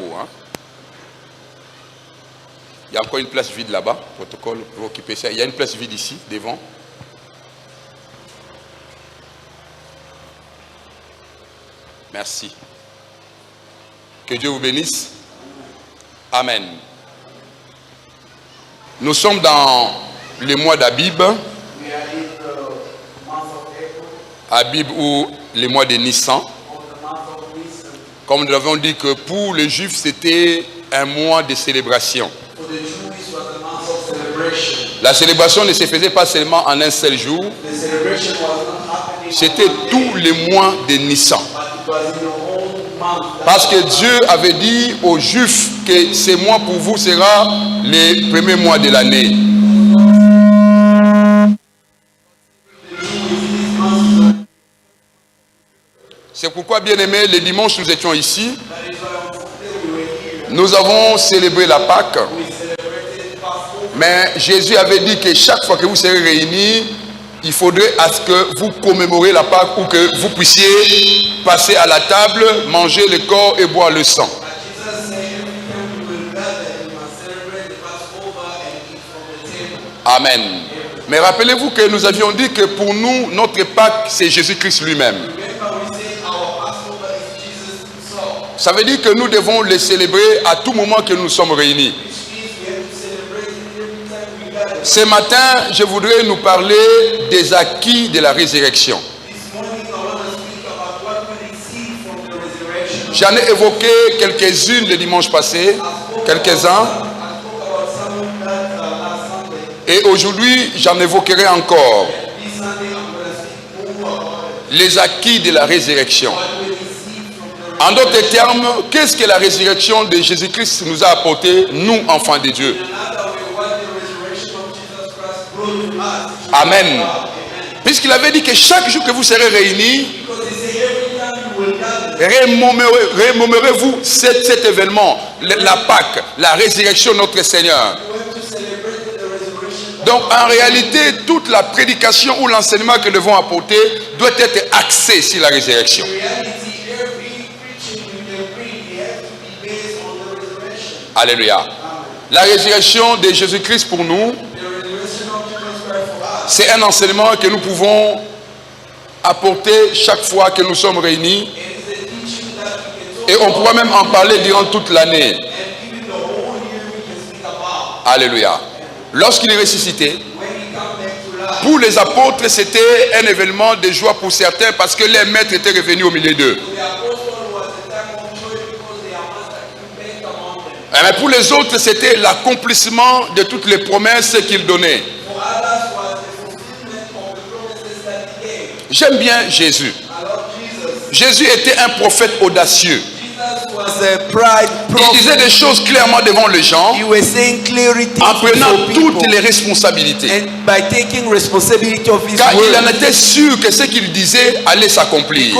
haut. Hein. Il y a encore une place vide là-bas. Protocole pour occuper ça. Il y a une place vide ici, devant. Merci. Que Dieu vous bénisse. Amen. Nous sommes dans le mois d'Abib. Abib ou le mois de Nissan. Comme nous l'avons dit que pour les Juifs, c'était un mois de célébration. La célébration ne se faisait pas seulement en un seul jour. C'était tous les mois de Nissan. Parce que Dieu avait dit aux Juifs que ce mois pour vous sera les premiers mois de l'année. C'est pourquoi, bien aimé, le dimanche nous étions ici. Nous avons célébré la Pâque. Mais Jésus avait dit que chaque fois que vous serez réunis, il faudrait à ce que vous commémorez la Pâque ou que vous puissiez passer à la table, manger le corps et boire le sang. Amen. Mais rappelez-vous que nous avions dit que pour nous, notre Pâque, c'est Jésus-Christ lui-même. Ça veut dire que nous devons le célébrer à tout moment que nous sommes réunis. Ce matin, je voudrais nous parler des acquis de la résurrection. J'en ai évoqué quelques-unes le dimanche passé, quelques-uns. Et aujourd'hui, j'en évoquerai encore. Les acquis de la résurrection. En d'autres termes, qu'est-ce que la résurrection de Jésus-Christ nous a apporté, nous, enfants de Dieu? Amen. Puisqu'il avait dit que chaque jour que vous serez réunis, remémorez-vous cet événement, la Pâque, la résurrection de notre Seigneur. Donc en réalité, toute la prédication ou l'enseignement que nous devons apporter doit être axé sur la résurrection. Alléluia. La résurrection de Jésus-Christ pour nous, c'est un enseignement que nous pouvons apporter chaque fois que nous sommes réunis. Et on pourra même en parler durant toute l'année. Alléluia. Lorsqu'il est ressuscité, pour les apôtres, c'était un événement de joie pour certains parce que les maîtres étaient revenus au milieu d'eux. Mais pour les autres, c'était l'accomplissement de toutes les promesses qu'il donnait. J'aime bien Jésus. Jésus était un prophète audacieux. Il disait des choses clairement devant les gens en prenant toutes les responsabilités. Car il en était sûr que ce qu'il disait allait s'accomplir.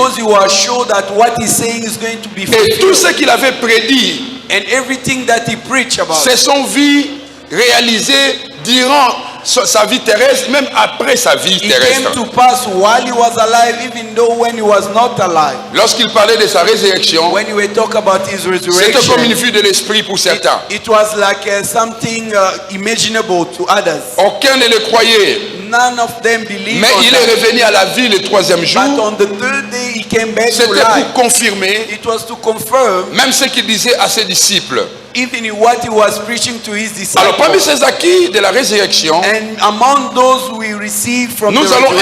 Et tout ce qu'il avait prédit se sont vus réalisés durant sa vie terrestre, même après sa vie terrestre. Lorsqu'il parlait de sa résurrection, c'était comme une vue de l'esprit pour certains. Aucun ne le croyait. Mais il est revenu à la vie le troisième jour. C'était pour confirmer même ce qu'il disait à ses disciples. Alors parmi ces acquis de la résurrection, nous allons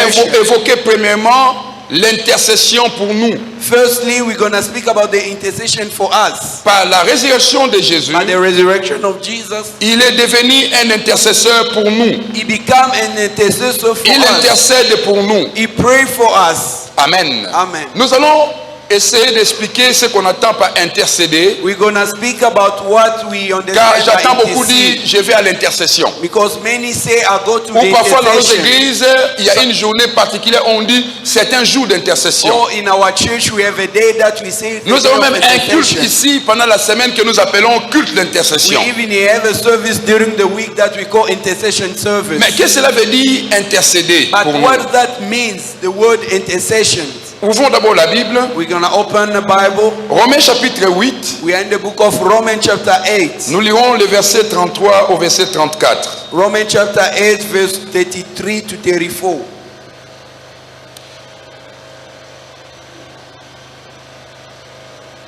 évoquer premièrement l'intercession pour nous. Firstly, we're going to speak about the intercession for us. Par la résurrection de Jésus, by the resurrection of Jesus, il est devenu un intercesseur pour nous. He became an intercessor for il us. Intercède pour nous. He prayed for us. Amen. Amen. Nous allons essayer d'expliquer ce qu'on attend par intercéder. We're going to speak about what we understand. Car j'entends beaucoup dire je vais à l'intercession. Because many say I go to the intercession. Ou parfois dans notre église, il y a une journée particulière, on dit c'est un jour d'intercession. Oh, in our church we have a day that we say. Nous avons même un culte ici pendant la semaine que nous appelons culte d'intercession. We even have a service during the week that we call intercession service. Mais qu'est-ce que cela veut dire intercéder? But what that means, the word intercession? Ouvrons d'abord la Bible. We're going to open the Bible. Romains chapitre 8. We are in the book of Romans chapter 8. Nous lirons le verset 33 au verset 34. Romans chapter 8 verse 33 to 34.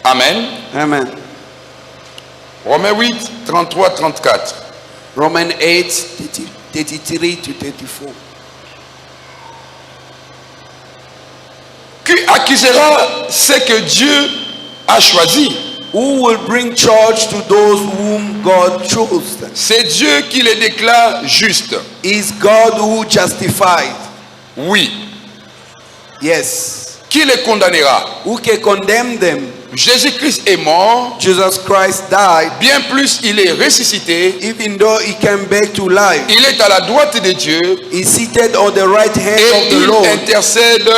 Amen. Amen. Romains 8, 33, 34. Romans 8, 33 to 34. Qui accusera ce que Dieu a choisi? Who will bring charge to those whom God chose? C'est Dieu qui les déclare justes. Is God who justified? Oui. Yes. Qui les condamnera? Who can condemn them? Jésus-Christ est mort. Jesus Christ died. Bien plus, il est ressuscité. Even though he came back to life. Il est à la droite de Dieu. He's seated on the right hand et of the Lord. Il intercède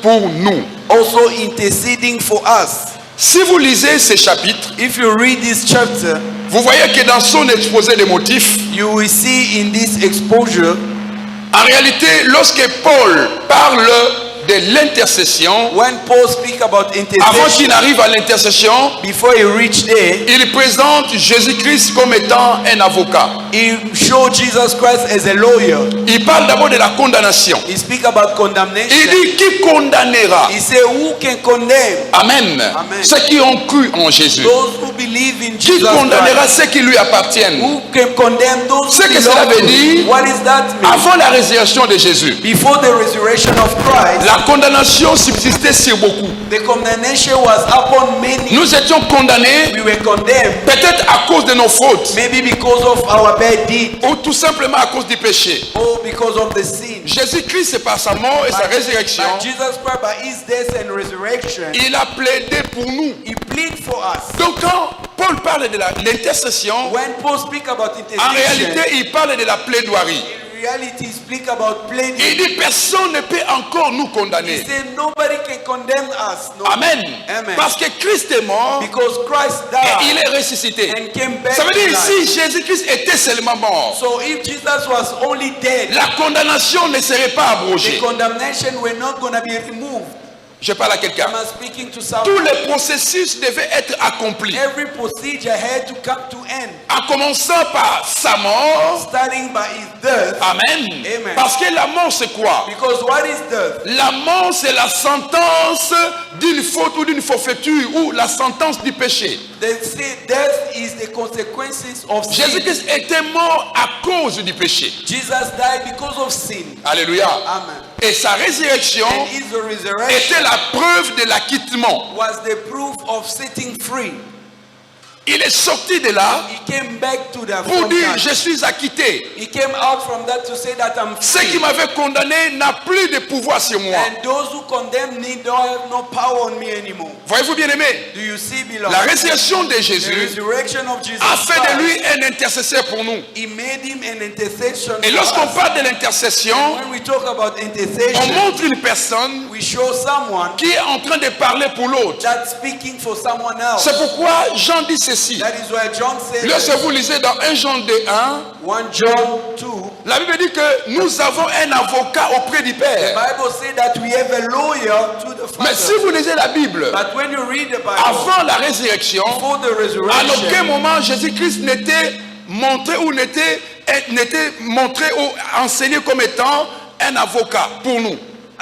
pour nous. Also interceding for us. Si vous lisez ces chapitres, if you read this chapter, vous voyez que dans son exposé des motifs, you will see in this exposure, en réalité, lorsque Paul parle de l'intercession, when Paul speaks about intercession, avant qu'il n'arrive à l'intercession, before he reached there, il présente Jésus-Christ comme étant un avocat. He showed Jesus Christ as a lawyer. Il parle d'abord de la condamnation. He speaks about condemnation. Il dit qui condamnera? He said who can condemn? Amen. Amen. Ceux qui ont cru en Jésus. Those who believe in qui Jesus condamnera Christ. ceux qui lui appartiennent? Who can condemn those Ce who que cela veut belong to him? dire, What is that mean? avant la résurrection de Jésus, Before the resurrection of Christ, la condamnation subsistait sur beaucoup. the condemnation was upon many. Nous étions condamnés, We were condemned, peut-être à cause de nos fautes, maybe because of our bad deed, ou tout simplement à cause du péché. or because of the sin. Jésus-Christ, c'est par sa mort et sa résurrection, But Jesus Christ, by his death and resurrection, il a plaidé pour nous. he plead for us. Donc quand Paul parle de l'intercession, When Paul speaks about en intercession, réalité, il parle de la plaidoirie. in reality, he speaks about pleading. Il dit personne ne peut encore nous He condamner. said nobody can condemn us. No. Amen. Amen. Parce que Christ est mort Because Christ et il died est ressuscité. and came back Ça veut to dire life. si Jésus-Christ était seulement mort, So if Jesus was only dead, la condamnation ne serait pas the abrogée. condemnation were not going to be removed. Je parle à quelqu'un. Am I speaking to Tous someone? les processus devaient être accomplis. Every procedure had to come to end, En commençant par sa mort. starting by his death. Amen. Amen. Parce que la mort c'est quoi? Because what is death? La mort c'est la sentence d'une faute ou d'une forfaiture ou la sentence du péché. They say death is the consequences of sin. Jésus-Christ était mort à cause du péché. Jesus died because of sin. Alléluia. Amen. Et sa résurrection And his resurrection était la preuve de l'acquittement. was the proof of setting free. Il est sorti de là He came back to the pour dire front. je suis acquitté. He came out from that to say that I'm Ce qui free. m'avait condamné n'a plus de pouvoir sur moi. And those who condemn me don't have no power on me anymore. Voyez-vous bien aimé? Do you see, beloved? La résurrection de The Jésus resurrection of Jesus a fait de Christ, lui un intercesseur pour nous. he made him an intercession Et for lorsqu'on us. parle de l'intercession, When we talk about on intercession, montre une personne we show someone qui est en train de parler pour l'autre. that's speaking for someone else. C'est pourquoi Jean dit ceci. That is why John said, Lorsque vous lisez dans 1 Jean 2:1, 1 John 2, la Bible dit que nous avons un avocat auprès du the Père. Bible says that we have a lawyer to the Mais si Father. vous lisez la Bible, But when you read the Bible, avant la résurrection, before the à aucun resurrection, moment Jésus-Christ n'était montré ou n'était montré ou enseigné comme étant un avocat pour nous.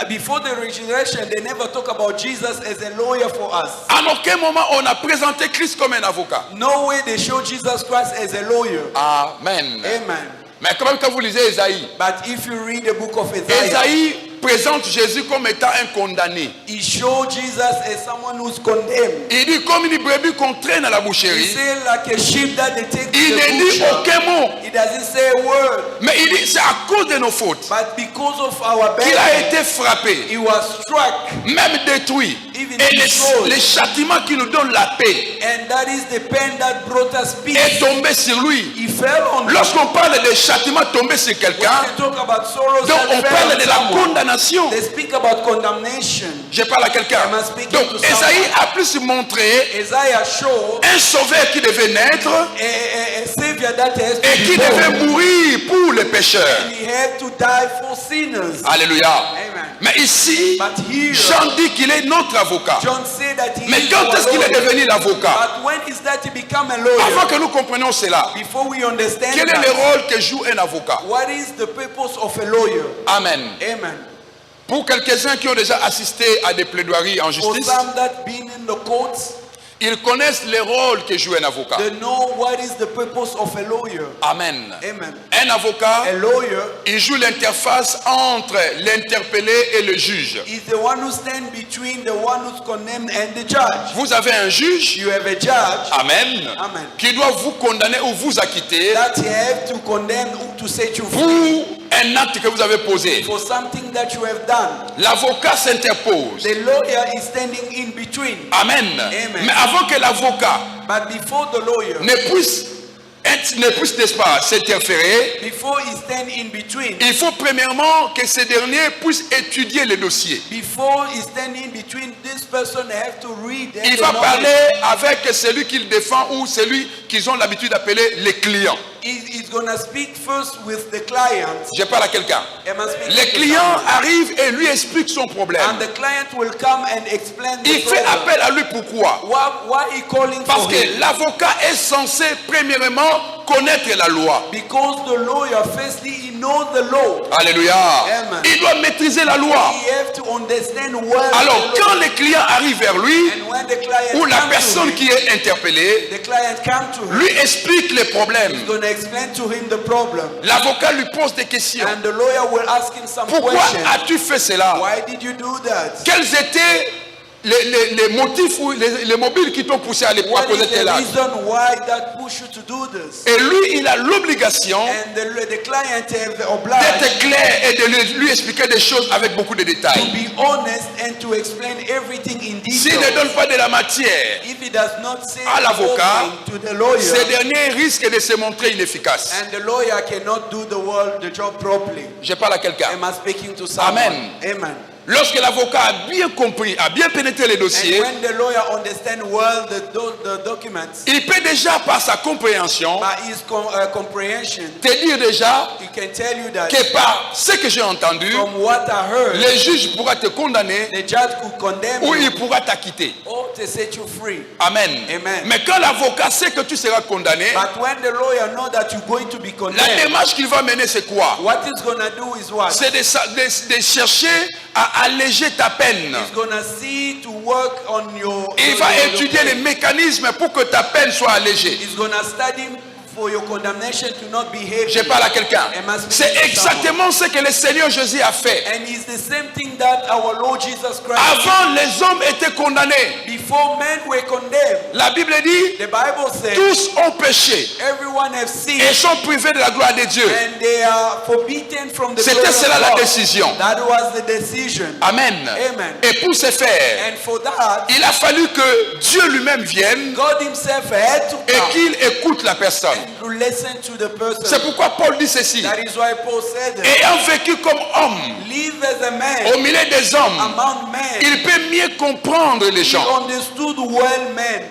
before the resurrection, they never talk about Jesus as a lawyer for us. À aucun moment on a présenté Christ comme un avocat. No way they show Jesus Christ as a lawyer. Amen. Amen. Mais quand même quand vous lisez Ésaïe, But if you read the book of Isaiah, Ésaïe présente Jésus comme étant un condamné. he showed Jesus as someone who's condemned. Il dit comme une brebis qu'on traîne à la He boucherie. said like a sheep that they take to Il the ne dit butcher. aucun mot. He doesn't say a word. Mais il dit c'est à cause de nos fautes But because of our qu'il a bad, été frappé, he was struck. même détruit. Even Et destroyed. les châtiments qui nous donnent la paix And that is the pen that brought us est peace. tombé sur lui. He fell on us. Lorsqu'on parle de châtiments tombés sur When quelqu'un, they talk about sorrows donc that on fell parle on de la someone, condamnation. they speak about condemnation. Je parle à quelqu'un. Am I speaking Donc to someone? Esaïe a plus montré Isaiah showed un sauveur qui devait naître a Savior et qui devait mourir pour les pécheurs. Alléluia. Mais ici, Jean dit qu'il est notre avocat. Mais quand est-ce qu'il est devenu l'avocat? Avant que nous comprenions cela, quel est le rôle que joue un avocat? Amen. Pour quelques-uns qui ont déjà assisté à des plaidoiries en justice, ils connaissent le rôle que joue un avocat. Amen. Un avocat, il joue l'interface entre l'interpellé et le juge. Vous avez un juge, amen, qui doit vous condamner ou vous acquitter pour un acte que vous avez posé. L'avocat s'interpose. Amen. Mais avant que l'avocat ne puisse n'est-ce pas, s'interférer, il faut premièrement que ce dernier puisse étudier le dossier. Il va parler avec celui qu'il défend ou celui qu'ils ont l'habitude d'appeler les clients. Je parle à quelqu'un. Le client arrive et lui explique son problème. Il fait appel à lui pourquoi? Parce que l'avocat est censé premièrement connaître la loi. Alléluia. Il doit maîtriser la loi. Alors quand le client arrive vers lui, ou la personne qui est interpellée lui explique les problèmes, l'avocat lui pose des questions. Pourquoi as-tu fait cela? Quels étaient les motifs ou les mobiles qui t'ont poussé à aller à poser tes actes? Et lui, il a l'obligation d'être clair et de lui expliquer des choses avec beaucoup de détails. S'il ne donne pas de la matière à l'avocat, ce dernier risque de se montrer inefficace. Je parle à quelqu'un. Amen. Lorsque l'avocat a bien compris, a bien pénétré les dossiers, il peut déjà par sa compréhension te dire déjà que par ce que j'ai entendu, le juge pourra te condamner ou il pourra t'acquitter. Amen. Mais quand l'avocat sait que tu seras condamné, la démarche qu'il va mener c'est quoi? C'est de chercher à alléger ta peine. Il va étudier les mécanismes pour que ta peine soit allégée. Je parle à quelqu'un. C'est exactement ce que le Seigneur Jésus a fait. Avant, les hommes étaient condamnés. La Bible dit, tous ont péché et sont privés de la gloire de Dieu. C'était cela la décision. Amen. Et pour ce faire, il a fallu que Dieu lui-même vienne et qu'il écoute la personne. C'est pourquoi Paul dit ceci: ayant vécu comme homme au milieu des hommes, il peut mieux comprendre les gens.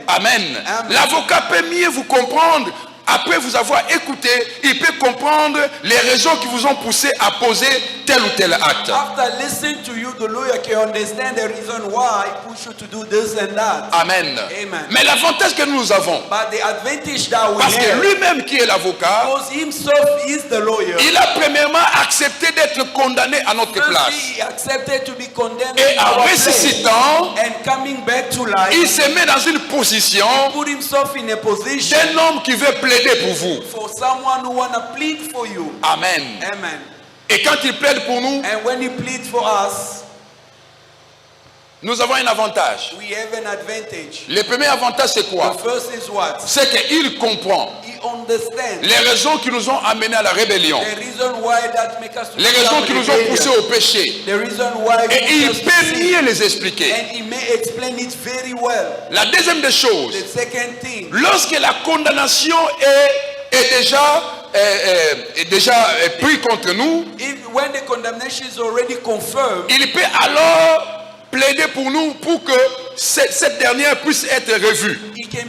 Amen. L'avocat peut mieux vous comprendre. Après vous avoir écouté, il peut comprendre les raisons qui vous ont poussé à poser tel ou tel acte. Amen. Mais l'avantage que nous avons, parce que lui-même qui est l'avocat, il a premièrement accepté d'être condamné à notre place. Et en ressuscitant, il se met dans une position d'un homme qui veut plaider pour vous. Amen. Et quand il plaide pour nous, nous avons un avantage. Le premier avantage c'est quoi? C'est qu'il comprend les raisons qui nous ont amenés à la rébellion, les raisons qui nous ont poussés au péché, et il peut mieux les expliquer. La deuxième des choses, lorsque la condamnation est déjà prise contre nous, il peut alors plaider pour nous pour que cette dernière puisse être revue.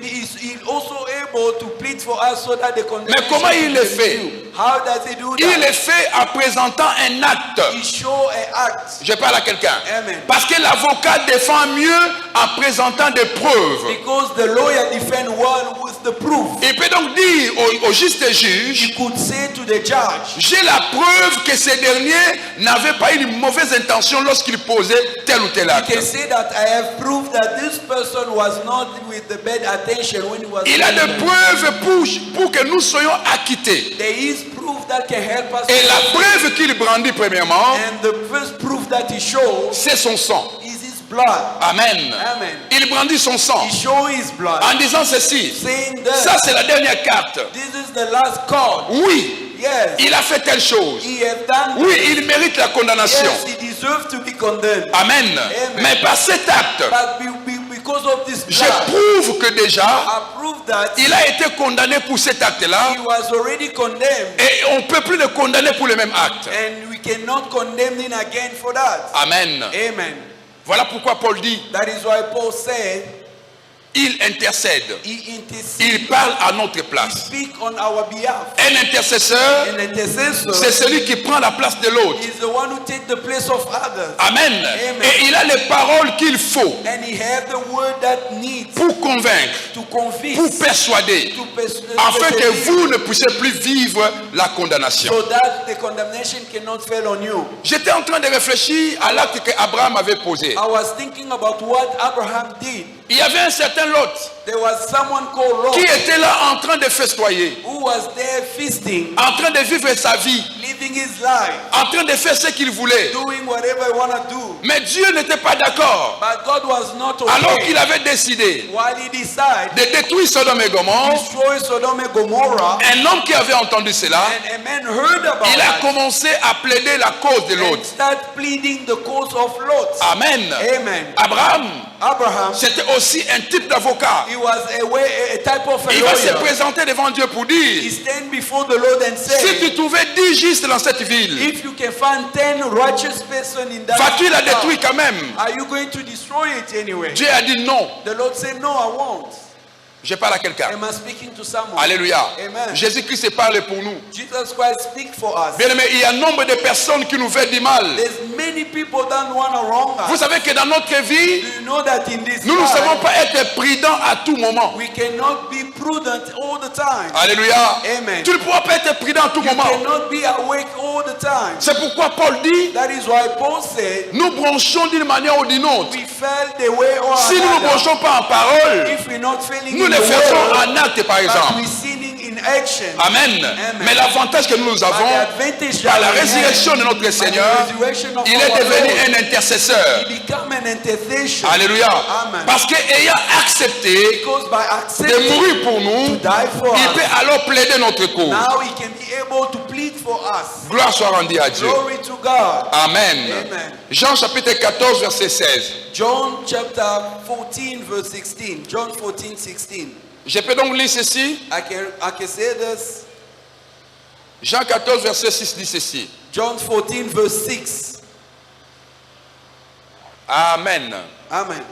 He's also able to plead for us so that the condemnation. Mais comment il le fait? How does he do that? Il le fait en présentant un acte. He show an act. Je parle à quelqu'un. Amen. Parce que l'avocat défend mieux en présentant des preuves. Because the lawyer defend one with the proof. Il peut donc dire au juste juge, He could say to the judge, j'ai la preuve que ces derniers n'avaient pas une mauvaise intention lorsqu'ils posaient tel ou tel acte. he can say that I have proved that this person was not with the bad attention when he was. Il a des preuves pour que nous soyons acquittés. There is proof that can help us. Et la preuve qu'il brandit premièrement, And the first proof that he shows c'est son sang. is his blood. Amen. Amen. Il brandit son sang He shows his blood. en disant ceci. Saying that Ça, c'est la dernière carte. this is the last card. Oui, Yes. il a fait telle chose. He has done. Oui, il mérite la condamnation. Yes, he deserves to be condemned. Amen. Amen. Mais par cet acte, But because of this je blood, prouve que déjà, I prove that il a été condamné pour cet acte-là. he was already condemned. Et on ne peut plus le condamner pour le même acte. And we cannot condemn him again for that. Amen. Amen. Voilà pourquoi Paul dit, That is why Paul said, il intercède. he intercedes. Il parle à notre He place. speaks on our behalf. Un intercesseur, An intercessor c'est celui qui prend la place de l'autre. is the one who takes the place of others. Amen. Amen. Et il a les paroles qu'il faut And he has the word that needs pour convaincre, to convince, pour persuader, to afin que persuade, vous ne puissiez plus vivre la condamnation. so that the condemnation cannot fall on you. J'étais en train de réfléchir à l'acte qu'Abraham avait posé. I was thinking about what Abraham did. Il y avait un certain Lot There was someone called Lot qui était là en train de festoyer, who was there feasting, en train de vivre sa vie, living his life, en train de faire ce qu'il voulait. doing whatever he wanted to do. Mais Dieu n'était pas d'accord. But God was not okay. Alors qu'il avait décidé While he decided de détruire Sodome et to Gomorrhe, destroy Sodom and Gomorrah, un homme qui avait entendu cela, and a man heard about il a that commencé à plaider la cause de and l'autre. start pleading the cause of Lot. Amen. Amen. Abraham, Abraham, c'était aussi un type d'avocat. he was a type of a Il va se lawyer. présenter devant Dieu pour He dire, stand before the Lord and si say, tu trouvais 10 justes dans cette ville, if you can find 10 righteous person in that vas-tu la town, détruire quand même? are you going to destroy it anyway? Dieu a dit non. The Lord said, no, I won't. Je parle à quelqu'un. Am I speaking to someone? Alléluia. Amen. Jésus-Christ parle pour nous. Jesus Christ speak for us. Bien aimé, il y a un nombre de personnes qui nous veulent du mal. There's many people that want to wrong Vous us. savez que dans notre vie, Do you know that in this nous ne life, savons pas être prudents à tout moment. we cannot be prudent all the time. Alléluia. Amen. Tu ne pourras pas être prudent à tout You moment. cannot be awake all the time. C'est pourquoi Paul dit, That is why Paul said, nous branchons d'une manière ou d'une autre. we fell the way or Si nous ne another. branchons pas en parole, If we're not failing nous in le the faisons word, en acte par but exemple. we're sinning in action. Amen. Mais l'avantage que nous But avons, the advantage par la that we résurrection have, de notre by the Seigneur, resurrection of il est our devenu Lord, un intercesseur. he become an intercession. Alléluia. Amen. Parce qu'ayant accepté Because by de accepting mourir pour nous, to die for il us, peut alors plaider notre cause. now he can be able to plead for us. Gloire soit rendue à Dieu. Glory to God. Amen. Amen. Jean chapitre 14, verset 16. John chapter 14 verse 16. John 14, 16. Je peux donc lire ceci. I can say this. Jean 14, verset 6 dit ceci. John 14 verse 6. Amen. Amen.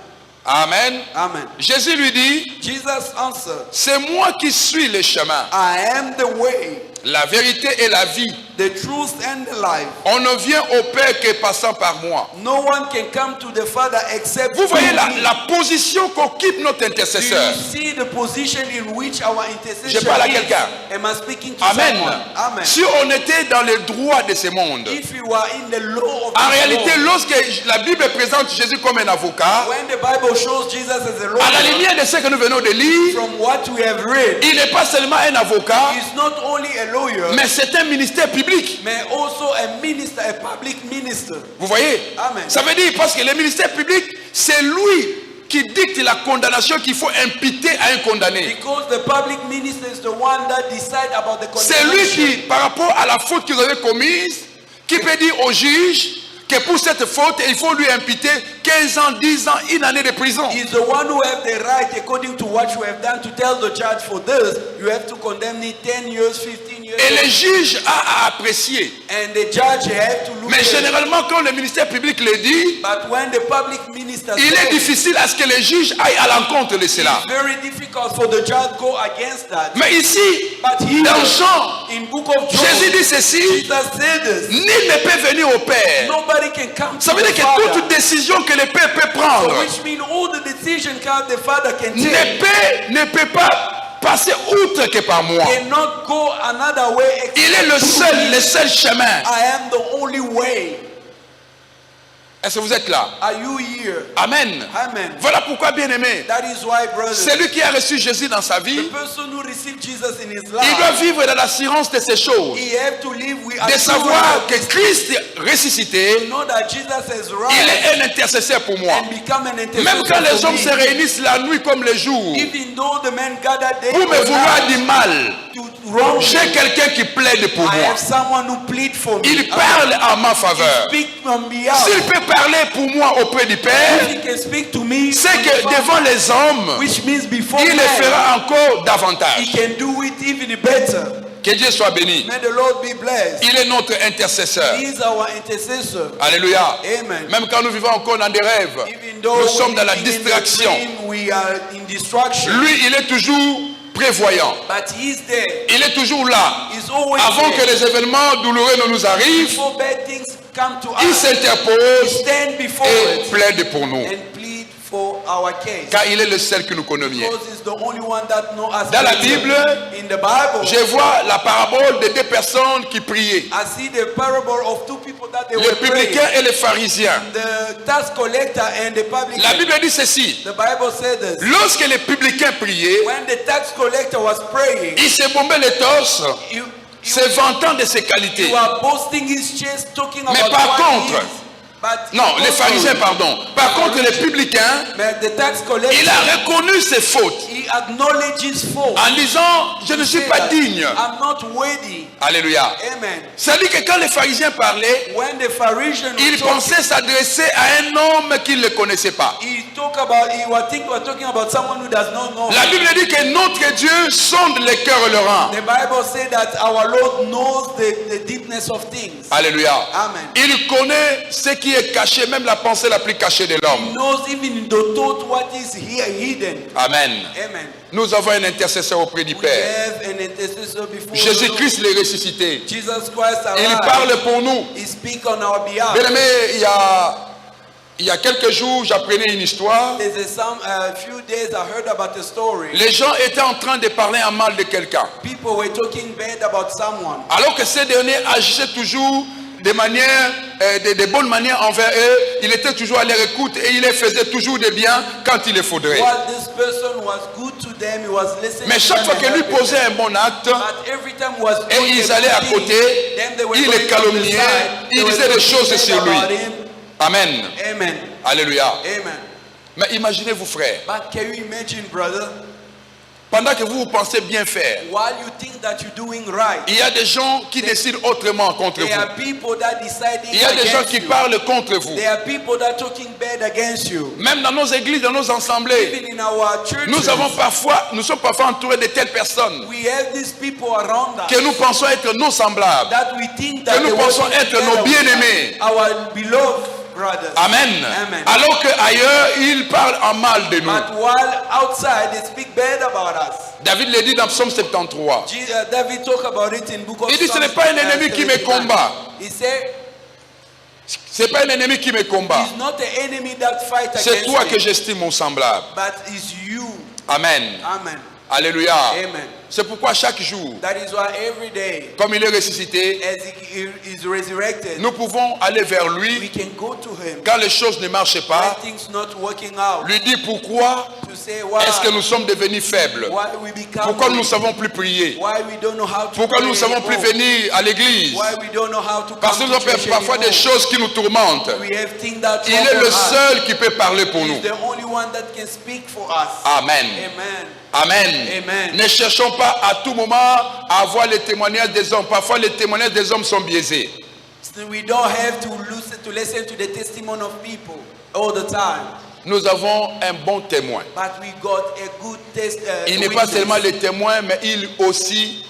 Amen. Amen. Jésus lui dit, Jesus answered, c'est moi qui suis le chemin, I am the way, la vérité et la vie. the truth and the life. On ne vient au Père que passant par moi. No one can come to the Father except Vous voyez through me. la position qu'occupe notre Do intercesseur. you see the position in which our intercession Je parle à is? quelqu'un. Am I speaking to Amen. someone? Amen. Si on était dans le droit de ce monde, If you are in the law of en this réalité, world, lorsque la Bible présente Jésus comme un avocat, when the Bible shows Jesus as a à la lawyer, lumière de ce que nous venons de lire, from what we have read, il n'est pas seulement un avocat, he's not only a lawyer, mais c'est un ministère public. but also a minister, a public minister. Vous voyez? Amen. Ça veut dire parce que le ministère public, c'est lui qui dicte la condamnation qu'il faut imputer à un condamné. Because the public minister is the one that decide about the C'est lui condemnation. qui, par rapport à la faute que vous avez commise, qui peut dire au juge que pour cette faute, il faut lui imputer 15 ans, 10 ans, une année de prison. He's the one who have the right, according to what you have done, to tell the judge for this, you have to condemn me 10 years, 15 years Et le juge a à apprécier. And the judge have to look Mais généralement, quand le ministère public le dit, but when the public minister il est difficile à ce que le juge aille à l'encontre de cela. it's very difficult for the judge go against that. Mais ici, But here, dans Jean, in book of John, Jésus dit ceci, Jesus said this. nul ne peut venir au Père. Nobody can come Ça to veut the dire que Father. toute décision que le Père peut So prendre which means all the decision the Father can take ne peut pas passer outre que par moi. cannot go another way except Il est le seul chemin. I am the only way. Est-ce que vous êtes là? Are you here? Amen. Amen. Voilà pourquoi, bien-aimé, That is why, brothers, celui qui a reçu Jésus dans sa the vie, person who received Jesus in his il doit life, vivre dans l'assurance de ces choses. he have to live with De savoir que Christ ressuscité, know that Jesus has il rise est un intercesseur pour moi. and become an intercessor Même quand les for hommes me. se réunissent la nuit comme le jour, Even though the men gather day pour me or vouloir night du mal, to wrong j'ai me, quelqu'un qui plaide pour I moi. have someone who plead for me. Il parle en ma faveur. Speak on behalf. S'il peut parler pour moi auprès du Père, If he can speak to me, c'est on que the Father, devant les hommes, which means before il le man, fera encore he davantage. can do it even better. Que Dieu soit béni. May the Lord be blessed. Il est notre intercesseur. He is our intercessor. Alléluia. Amen. Même quand nous vivons encore dans des rêves, Even though nous sommes we dans la living in the distraction. dream, we are in distraction. Lui, il est toujours prévoyant. But he is there. Il est toujours là. He's always Avant there. que les événements douloureux ne nous arrivent, Before bad things come to il us, he s'interpose stand before et it plaide pour nous. and plead for our case. Car il est le seul que nous connaissons. Because he's the only one that knows us. Dans la better. Bible, in the Bible, Je vois la parabole de deux personnes qui priaient. I see the parable of two people that they Le were praying. publicain et le pharisien. The tax collector and the publican. La Bible dit ceci. The Bible said this. Lorsque le publicain priait, When the tax collector was praying, il se bombait le torse, he se vantant de ses qualités. was boasting his chest, talking Mais about par what contre, he is. But non, les pharisiens, pardon. Par contre, le publicain, But the tax collector, il a reconnu ses fautes he acknowledged his fault. en disant, je ne suis Say pas that, digne. I'm not worthy. Alléluia. Amen. C'est-à-dire que quand les pharisiens parlaient, When the Pharisee ils pensaient s'adresser à un homme qu'ils ne connaissaient pas. he was talking about someone who does not know. La Bible dit que notre Dieu sonde les cœurs et le rang. The Bible says that our Lord knows the deepness of things. Alléluia. Amen. Il connaît ce qui est caché, même la pensée la plus cachée de He l'homme. knows even in the thought what is here hidden. Amen. Amen. Nous avons un intercesseur auprès du We Père. have an intercessor before Jésus-Christ l'est ressuscité. Jesus Christ Il arrived. parle pour nous. He speaks on our behalf. Bien aimé, il y a quelques jours, j'apprenais une histoire. There's a few days I heard about a story. Les gens étaient en train de parler en mal de quelqu'un. People were talking bad about someone. Alors que ces derniers agissaient toujours de manière, de bonnes manières envers eux. Il était toujours à leur écoute et il les faisait toujours de bien quand il le faudrait. While this person was good to them, he was listening Mais to chaque them fois and que lui helping posait them. un bon acte, But every time he was et doing ils a allaient à good côté, thing, then they were ils going le on the calomniaient, side, they ils were disaient des talking choses bad sur lui. about him. Amen. Amen. Alléluia. Amen. Mais imaginez-vous, frère, But can you imagine, brother, pendant que vous pensez bien faire, while you think that you're doing right, il y a des gens qui décident autrement contre there vous. are people that deciding Il y a des gens against qui you. parlent contre vous. There are people that talking bad against you. Même dans nos églises, dans nos assemblées, Even in our churches, nous sommes parfois entourés de telles personnes we have these people around us que nous pensons être nos semblables. that we think that Que nous they pensons working être together nos with bien-aimés. us, our beloved brothers. Amen. Amen. Alors qu'ailleurs, ils parlent en mal de nous. But while outside they speak bad about us. David le dit dans Psaume 73. David talk about it in book of Il dit, ce Psalms, n'est pas un ennemi qui me 79. combat. He said, Ce n'est pas un ennemi qui me combat. it's not the enemy that fight C'est against toi me, que j'estime mon semblable. but it's you. Amen. Amen. Alléluia. Amen. C'est pourquoi chaque jour, That is why every day, comme il est ressuscité, as he is resurrected, nous pouvons aller vers we lui can go to him. quand les choses ne marchent When pas. things not working out, Lui dire pourquoi to say why, est-ce que nous sommes devenus faibles. why we become Pourquoi nous ne weak, savons plus prier. why we don't know how to Pourquoi nous ne pray savons plus anymore, venir à l'église. why we don't know how to Parce que come nous to avons church parfois des anymore. choses qui nous tourmentent. We have things that Il est trouble le us. seul qui peut parler pour He's nous. the only one that can speak for us. Amen. Amen. Amen. Amen. Ne cherchons pas à tout moment à avoir les témoignages des hommes. Parfois, les témoignages des hommes sont biaisés. So we don't have to listen to the testimony of people all the time. Nous avons un bon témoin. But we got a good Il n'est pas witness. seulement le témoin, mais il aussi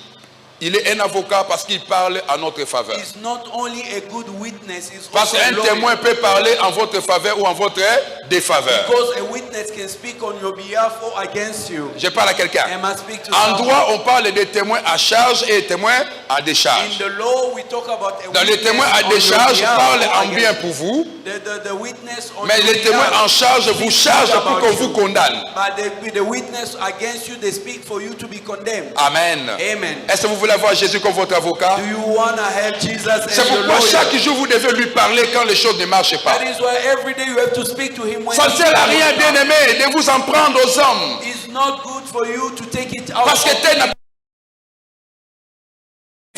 Il est un avocat parce qu'il parle en notre faveur. He's not only a good witness, he's Parce also a qu'un lawyer. témoin peut parler en votre faveur ou en votre défaveur. Because a witness can speak on your behalf or against you. Je parle à quelqu'un. Am I speak to En someone? droit, on parle des témoins à charge et des témoins à décharge. In the law, we talk about a Dans les witness témoins à on your décharge, behalf parle or en bien against pour vous. The witness on Mais your les témoins behalf en charge vous chargent pour qu'on vous condamne. But the witness against you, they speak for you to be condemned. Amen. Amen. Est-ce que vous voulez avoir Jésus comme votre avocat? Do you want to have Jesus as C'est your pourquoi lawyer? chaque jour vous devez lui parler quand les choses ne marchent pas. That is why every day you have to speak to him when Ça ne sert à rien, bien aimé, de vous en prendre aux hommes. It's not good for you to take it out. Parce que tel n'a pas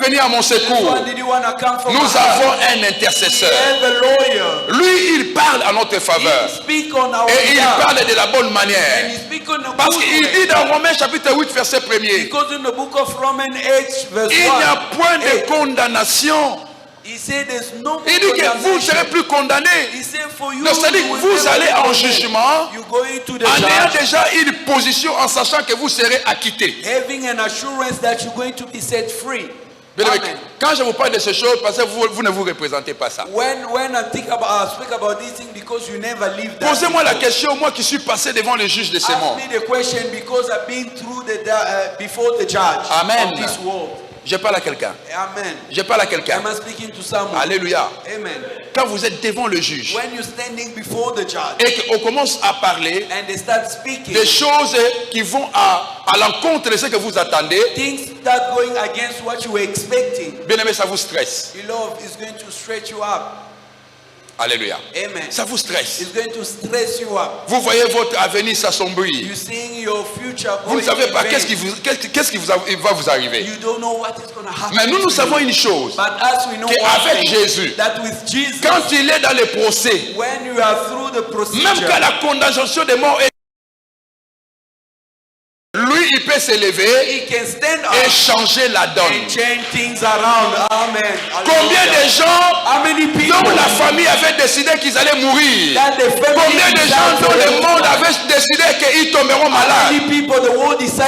venu à mon secours. Nous avons un intercesseur. Lui, il parle à notre faveur. Et il parle de la bonne manière. Parce qu'il dit dans Romains chapitre 8, verset 1er. Il n'y a point de condamnation. Il dit que vous ne serez plus condamnés. Donc c'est-à-dire que vous allez en jugement en ayant déjà une position en sachant que vous serez acquittés. Quand je vous parle de ces choses, parce que vous ne vous représentez pas ça. Posez-moi la question, moi qui suis passé devant le juge de ces mondes. Amen. Je parle à quelqu'un. Amen. Je parle à quelqu'un. Alléluia. Amen. Quand vous êtes devant le juge When you're standing before the judge, et qu'on commence à parler and they start speaking, des choses qui vont à l'encontre de ce que vous attendez, things start going against what you were expecting. bien aimé, ça vous stresse. Beloved, is going to stretch you up. Alléluia. Amen. Ça vous stresse. It's going to stress you up. Vous voyez votre avenir s'assombrir. You're seeing your future Vous ne going savez pas in qu'est-ce qui va vous arriver. You don't know what is going to happen. Mais nous to savons you. une chose. But as we know Qu'avec Jésus, that with Jesus, quand il est dans les procès, when you are through the procedure, même quand la condamnation des morts est, lui, il peut s'élever he can stand up et changer la donne. and change things around. Amen. Combien de gens How many people dont la famille avait décidé qu'ils allaient mourir? that the family Combien de gens dont le monde avait décidé qu'ils tomberont malades?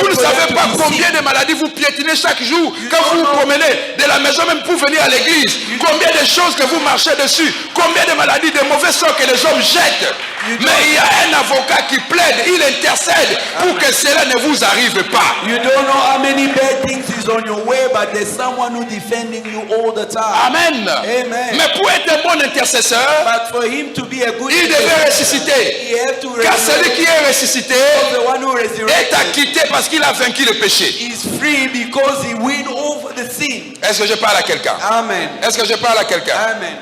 Vous ne savez pas combien de maladies vous piétinez chaque jour quand vous vous promenez de la maison même pour venir à l'église. Combien de choses que vous marchez dessus. Combien de maladies, de mauvais sorts que les hommes jettent. Mais il y a un avocat qui plaide, il intercède pour que cela ne vous arrive pas. You don't know how many bad things is on your way, but there's someone who defending you all the time. Amen. Amen. Mais pour être un bon intercesseur, But for him to be a good il devait ressusciter. he had to Car celui qui est ressuscité the one who est resurrected acquitté parce qu'il a vaincu le péché. is free because he win over the sin. Est-ce que je parle à quelqu'un? Amen. Est-ce que je parle à quelqu'un? Amen.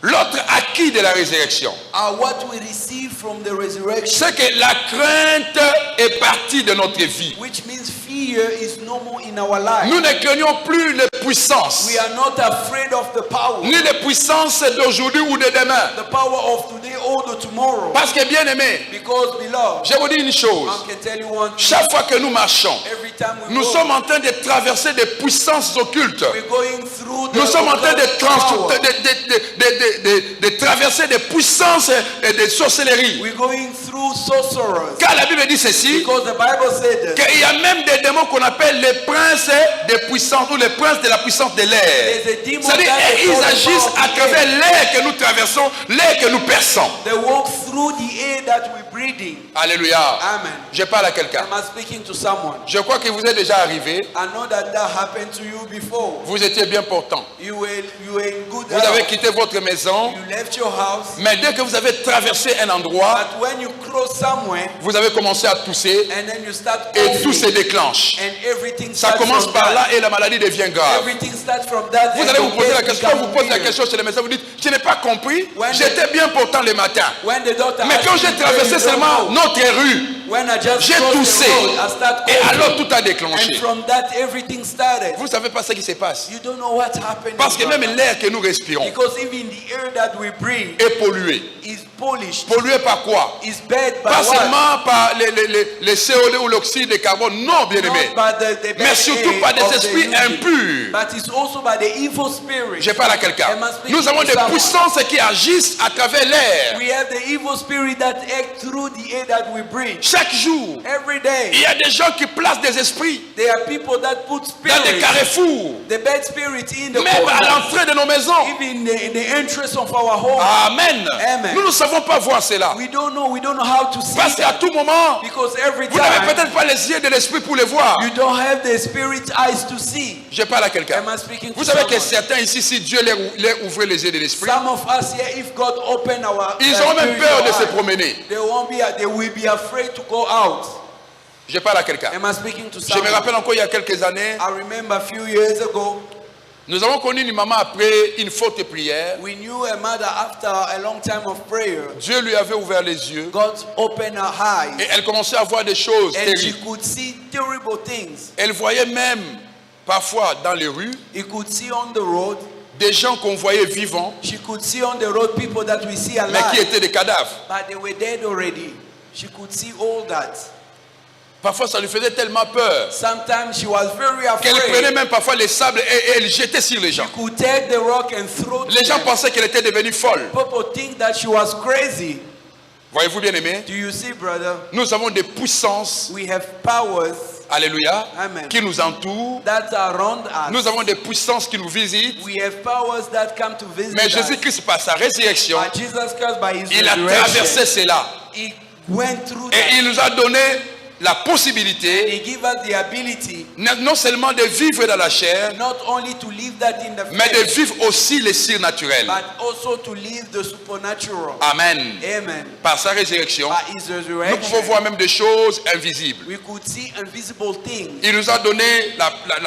L'autre acquis de la résurrection, What we receive from the resurrection, c'est que la crainte est partie de notre vie. which means fear is no more in our life. Nous ne craignons plus les puissances, We are not afraid of the power. ni les puissances d'aujourd'hui ou de demain. The power of today or the tomorrow. Parce que bien aimé, Because beloved, je vous dis une chose, I can tell you one thing. chaque fois que nous marchons, Every time we nous go, sommes en train de traverser des puissances occultes. we're going through the Nous sommes en train power. de traverser des puissances et des sorcelleries. We're going through sorcerers. Car la Bible dit ceci, Because the Bible said that qu'il y a même des démons qu'on appelle les princes des puissances ou les princes de la puissance de l'air. there's a demon C'est-à-dire that they ils call the agissent power à of the travers air. l'air que nous traversons, l'air que nous perçons. They walk through the air that we're breathing. Alléluia. Amen. Je parle à quelqu'un. Am I speaking to someone? Je crois qu'il vous est déjà arrivé. I know that happened to you before. Vous étiez bien portant. You were in good Vous avez health. quitté votre maison. You left your house. Mais dès que vous avez traversé un endroit, But when you cross somewhere vous avez commencé à tousser and then you start et tout se coughing déclenche. and everything Ça starts commence from par that. là et la maladie devient grave. Everything starts from that. Vous and allez the vous poser la case question, quand vous becomes posez la weird. question chez le médecin, vous dites, je n'ai pas compris, When j'étais bien portant le matin. When the doctor Mais asks quand you, j'ai traversé you don't seulement know. notre rue, When I just j'ai crossed toussé the road, I start et coughing. alors tout a déclenché. And from that everything started. Vous ne savez pas ce qui se passe. You don't know what happened. Parce que même l'air que nous respirons Because even the air that we breathe est pollué. is polished. Pollué par quoi? Is bad by Pas what? seulement par les CO2 ou l'oxyde de carbone, non bien aimé. Not by the Mais bad surtout air par des of the esprits living, impurs. But it's also by the evil spirit. Je parle à quelqu'un. Am I speaking Nous avons to des someone? puissances qui agissent à travers l'air. We have the evil spirit that act through the air that we breathe. Chaque chaque jour, every day, il y a des gens qui placent des esprits there are people that put dans des carrefours, the bad spirit in the même à l'entrée de nos maisons. even in the entrance of our home. Amen. Amen. Nous ne savons pas voir cela. We don't know how to see Parce qu'à tout moment, because every vous n'avez time peut-être pas les yeux de l'esprit pour les voir. you don't have the spirit eyes to see. Je parle à quelqu'un. Am I speaking to Vous savez que someone? certains ici, si Dieu leur ouvrait les yeux de l'esprit, Some of us here, if God open our ils auront même peur de se eyes, promener. they will be afraid to go out. Je parle à quelqu'un. Am I speaking to Je someone? me rappelle encore il y a quelques années, I remember a few years ago, nous avons connu une maman après une faute prière. we knew a mother after a long time of prayer. Dieu lui avait ouvert les yeux God opened her eyes et elle commençait à voir des choses and she terribles. could see terrible things. Elle voyait même parfois dans les rues He could see on the road. des gens qu'on voyait vivants She could see on the road people that we see mais qui alive, étaient des cadavres. but they were dead already. She could see all that. Parfois ça lui faisait tellement peur Sometimes she was very qu'elle prenait afraid. même parfois les sables et elle jetait sur les gens. She could take the rock and throw Les gens them. pensaient qu'elle était devenue folle. People think that she was crazy. Voyez-vous bien aimé? Do you see, brother? Nous avons des puissances, We have powers alléluia, Amen. qui nous entourent. that are around us. Nous avons des puissances qui nous visitent. We have powers that come to visit Mais us. Jésus-Christ, par sa résurrection, But Jesus Christ, by his il a traversé resurrection, cela. he went through Et that. il nous a donné la possibilité He gave us the ability non seulement de vivre dans la chair, not only to live that in the mais de flesh, vivre aussi les surnaturels. but also to live the supernatural. Amen. Amen. Par sa résurrection, By his nous pouvons resurrection, voir même des choses invisibles. we could see invisible things. Il nous a donné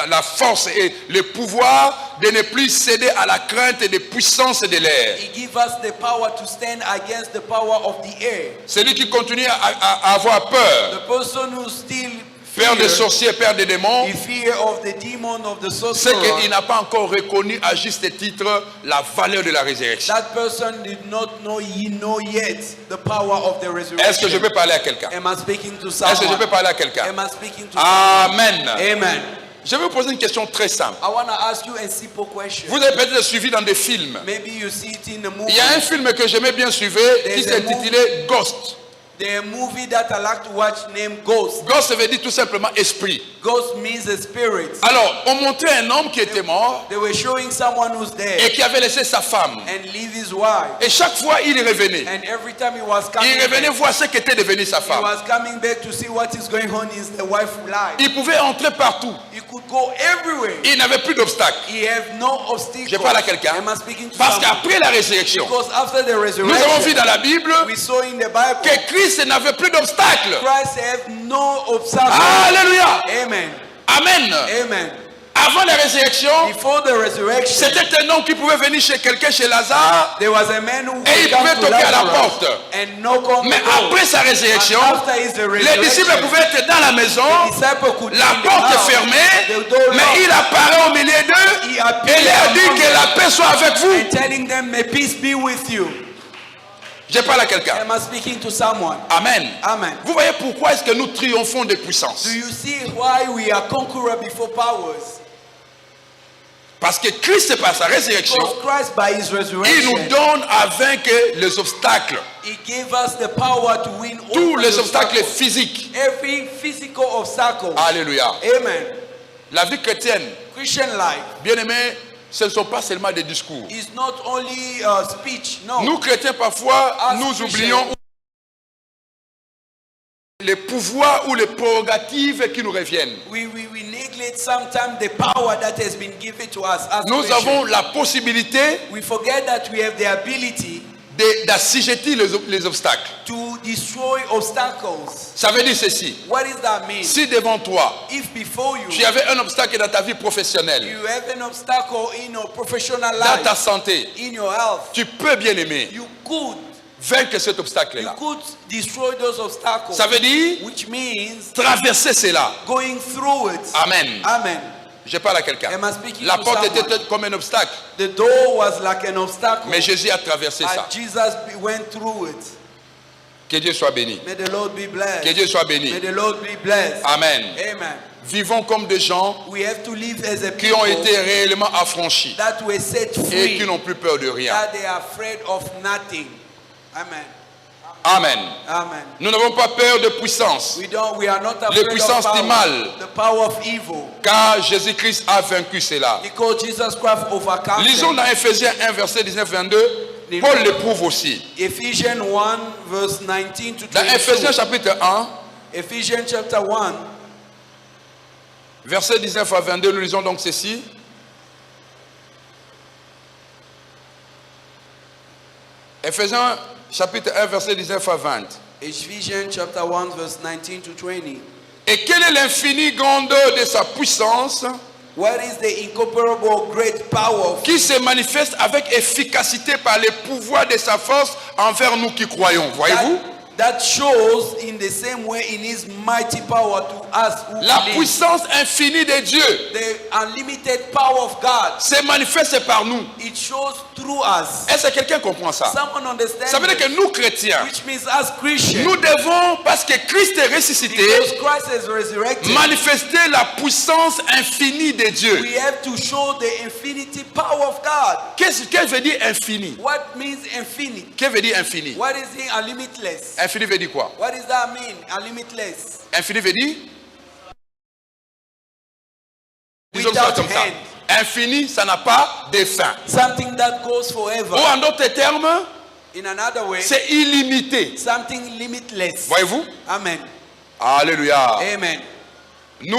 la force et le pouvoir de ne plus céder à la crainte des puissances de l'air. He gave us the power to stand against the power of the air. Celui qui continue à avoir peur, The person who still peur des fear, sorciers, peur des démons, the fear of the demon of the c'est sorcerer, qu'il n'a pas encore reconnu à juste titre la valeur de la résurrection. that person did not know yet the power of the Est-ce que je resurrection. peux parler à quelqu'un? Am I speaking to Est-ce que je someone? peux parler à quelqu'un? Am I speaking to someone? Amen. Amen. Je vais vous poser une question très simple. I want to ask you a simple question. Vous avez peut-être suivi dans des films. Maybe you see it in the movie. Il y a un film que j'aimais bien suivre qui There's a s'intitulait Ghost. The movie that I like to watch named Ghost. Ghost veut dire tout simplement esprit. Ghost means a spirit. Alors, on montrait un homme qui était mort They were showing someone who's et dead qui avait laissé sa femme. and leave his wife. Et chaque fois, il revenait. And every time he was coming Il revenait back, voir ce qu'était devenu sa he femme. was coming back to see what is going on in the wife's life. Il pouvait entrer partout. He could go everywhere. Il n'avait plus d'obstacle. He have no obstacle. Je parle à quelqu'un. Am I speaking to Parce someone? qu'après la résurrection, Because after the nous avons resurrection, vu dans la Bible we saw in the Bible, que Christ n'avait plus d'obstacle. Christ have no obstacle. Alléluia. Amen. Amen. Amen. Avant la résurrection, Before the resurrection, c'était un homme qui pouvait venir chez quelqu'un, chez Lazare, there was a man who et il would come pouvait to toquer à la Lazarus porte. and knock on Mais the door. après sa résurrection, And after his les resurrection, disciples pouvaient être dans la maison, the disciple could la in the porte house, fermée, the door mais locked, il apparaît au milieu d'eux He et appeared leur dit among que la them paix soit avec vous. and telling them, may peace be with you. Je parle à quelqu'un. Am I speaking to someone? Amen. Amen. Vous voyez pourquoi est-ce que nous triomphons des puissances? Do you see why we are conqueror before powers? Parce que Christ, par sa résurrection, Because Christ, by his il nous resurrection, donne à vaincre les obstacles. he gave us the power to win Tous over les the obstacles obstacles. physiques. Every physical obstacle. Alléluia. Amen. La vie chrétienne, Christian life bien aimé, ce ne sont pas seulement des discours. is not only speech. No. Nous chrétiens, parfois, As nous Christians, oublions les pouvoirs ou les prérogatives qui nous reviennent. We neglect sometimes the power that has been given to us as Nous Christians. avons la possibilité We forget that we have the ability d'assujettir les obstacles. to destroy obstacles. Ça veut dire ceci. What does that mean? Si devant toi, If before you, tu avais un obstacle dans ta vie professionnelle, you have an obstacle in your professional dans ta life, santé, in your health, tu peux, bien aimer, you could vaincre cet obstacle-là. destroy those obstacles. Ça veut dire Which means traverser cela. going through it. Amen. Amen. Je parle à quelqu'un. Am I speaking La to porte someone? était comme un obstacle, The door was like an obstacle, mais Jésus a traversé ça. and Jesus went through it. Que Dieu soit béni. May the Lord be blessed. Que Dieu soit May béni. the Lord be blessed. Amen. Amen. Vivons comme des gens We have to live as a qui ont people été réellement affranchis that were set et free, qui n'ont plus peur de rien. that they are afraid of nothing. Amen. Amen. Amen. Nous n'avons pas peur de puissance. We are not afraid Les puissances of du power, mal. the power of evil. Car Jésus-Christ a vaincu cela. Because Jesus Christ overcame. Lisons dans Ephésiens 1, verset 19-22. Paul l'éprouve aussi. Ephesians 1, verse 19 to 22. Dans Ephésiens chapitre 1, Ephesians chapter 1, verset 19 à 22, nous lisons donc ceci. Ephésiens chapitre 1, verset 19 à 20. Ephesians chapter 1, verse 19 to 20. Et quelle est l'infinie grandeur de sa puissance What is the incomparable great power qui se manifeste avec efficacité par les pouvoirs de sa force envers nous qui croyons. Voyez-vous? that shows in the same way in his mighty power to us who La believe. puissance infinie de Dieu The unlimited power of God, se manifeste par nous. it shows through us. Est-ce que quelqu'un comprend ça? Someone understands Ça veut dire que nous chrétiens, which means as Christians, nous devons, parce que Christ est ressuscité, because Christ is resurrected, manifester la puissance infinie de Dieu. we have to show the infinity power of God. Qu'est-ce que veut dire infini? What means infinity? Que veut dire infini? What is it? Unlimitless. Infini veut dire quoi? What does that mean? Unlimitless. Infini veut dire? Disons ça Without comme ça. end. Infini, ça n'a pas de fin. Something that goes forever. Ou en d'autres termes, In another way, c'est illimité. something limitless. Voyez-vous? Amen. Alléluia. Amen. Nous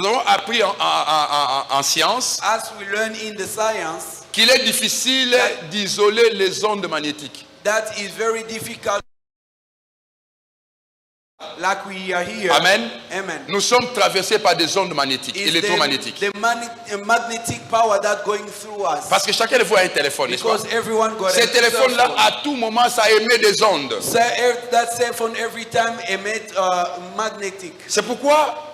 avons appris en science As we learn in the science, qu'il est difficile d'isoler les ondes magnétiques. that is very difficult. Like we are here. Amen. Amen. Nous sommes traversés par des ondes magnétiques, It's électromagnétiques. the magnetic power that going through us. Parce que chacun de vous a un téléphone, n'est-ce pas? Because everyone got Ce a téléphone-là, cell phone. à tout moment, ça émet des ondes. So that cell phone every time emit magnetic. C'est pourquoi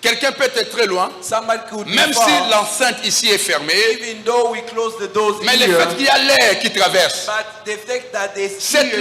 quelqu'un peut être très loin, Somebody could be même far, si l'enceinte ici est fermée, even though we close the doors mais le here, fait qu'il y a l'air qui traverse, but the fact that they cet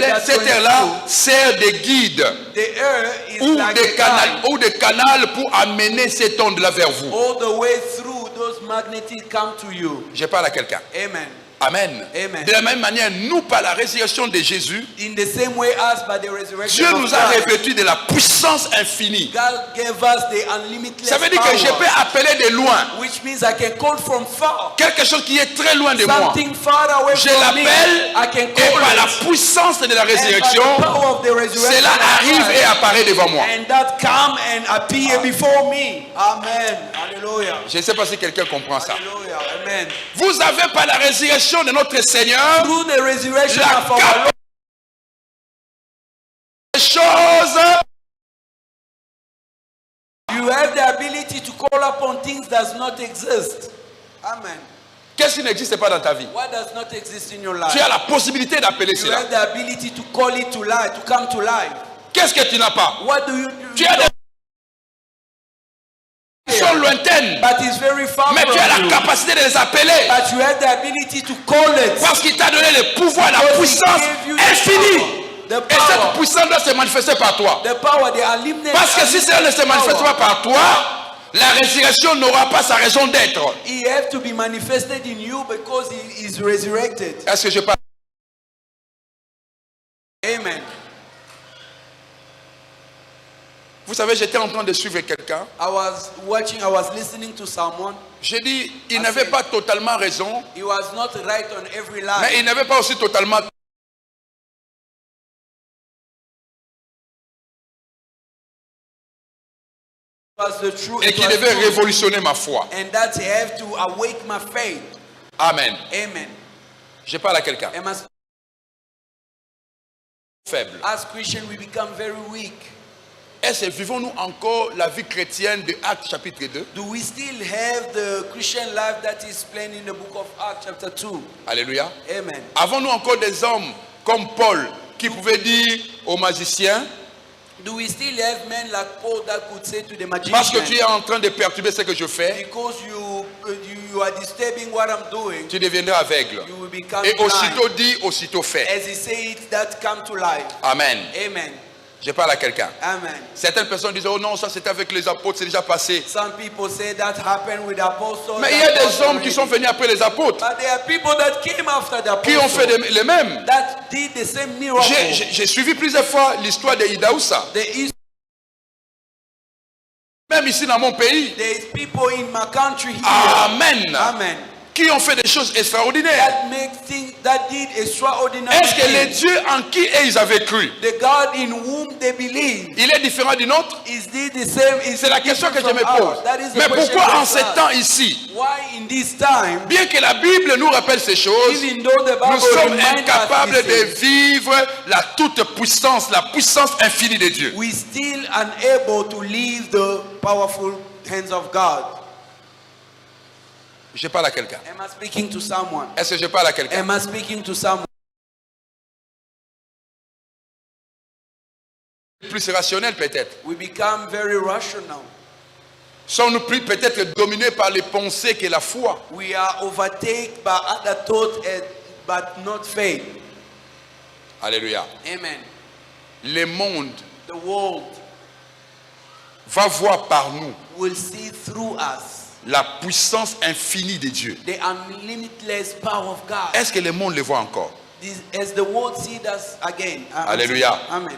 air-là sert de guide the air is ou like de canal pour amener cette onde-là vers vous. all the way through those magnetic come to you. Je parle à quelqu'un. Amen. Amen. Amen. De la même manière, nous, par la résurrection de Jésus, In the same way as by the resurrection Dieu of nous a Christ, revêtus de la puissance infinie. God gave us the unlimited Ça veut dire que je peux power, appeler de loin which means I can call from far. quelque chose qui est très loin de moi. Something far away Je from me, l'appelle I can et call par la it. puissance de la And by résurrection, the power of the resurrection cela of arrive Christ, et apparaît devant moi. and that come and appear before me. Amen. Hallelujah. Je ne sais pas si quelqu'un comprend ça. Hallelujah. Amen. Vous avez par la résurrection de notre Seigneur Through the resurrection la of our Lord, chose you have the ability to call upon things that does not exist. Amen. qu'est-ce qui n'existe pas dans ta vie. What does not exist in your life? Tu as la possibilité d'appeler You cela. have the ability to call it to life, to come to life. Qu'est-ce que tu n'as pas? What do you do? Tu as des sont lointaines, But it's very far mais from tu as la you. capacité de les appeler But you have the ability to call it. parce qu'il t'a donné le pouvoir, la Because he puissance gave you the infinie. power. The Et cette power. puissance doit se manifester par toi. The power, the unlimited. Parce que si cela ne se manifeste pas par toi, la résurrection n'aura pas sa raison d'être. He have to be manifested in you because he is resurrected. Est-ce que je parle? Amen. Vous savez, j'étais en train de suivre quelqu'un. I was listening to someone. J'ai dit, il n'avait pas totalement raison, He was not right on every line. mais il n'avait pas aussi totalement. It was the truth. Et It qui was devait true. révolutionner ma foi. And that he have to awake my faith. Amen. Amen. Je parle à quelqu'un. And as Faible. Christians, we become very weak. Est-ce que vivons-nous encore la vie chrétienne de Actes chapitre 2? Do we still have the Christian life that is explained in the book of Acts chapter 2? Alléluia. Amen. Avons-nous encore des hommes comme Paul qui pouvaient dire aux magiciens, Do we still have men like Paul that could say to the parce que tu magician, es en train de perturber ce que je fais, because you are disturbing what I'm doing, tu deviendras aveugle. you will become Et blind. aussitôt dit, aussitôt fait. As he said, that come to life. Amen. Amen. Je parle à quelqu'un. Amen. Certaines personnes disent, oh non, ça c'était avec les apôtres, c'est déjà passé. Some people say that happened with apostles. Mais il y a des hommes qui sont venus après les apôtres. But there are people that came after the apostles. Qui ont fait les mêmes. That did the same miracle. J'ai suivi plusieurs fois l'histoire de Idaoussa. Même ici dans mon pays. There is people in my country here. Amen. Amen. Qui ont fait des choses extraordinaires. Est-ce que le Dieu en qui ils avaient cru, the God in whom they believe, il est différent du nôtre? C'est la question que je me pose. Mais pourquoi en ces temps ici, bien que la Bible nous rappelle ces choses, nous sommes incapables de vivre la toute-puissance, la puissance infinie de Dieu? We still unable to leave the powerful hands of God. Je parle à quelqu'un. Am I speaking to someone? Est-ce que je parle à quelqu'un? Am I speaking to someone? Plus rationnel peut-être. We become very rational. Sommes-nous plus peut-être dominés par les pensées que la foi? We are overtaken by other thoughts, but not faith. Alléluia. Amen. Le monde, the world, va voir par nous, will see through us, la puissance infinie de Dieu. The unlimitless power of God. Est-ce que le monde le voit encore? As the world sees us again. Alléluia. Amen.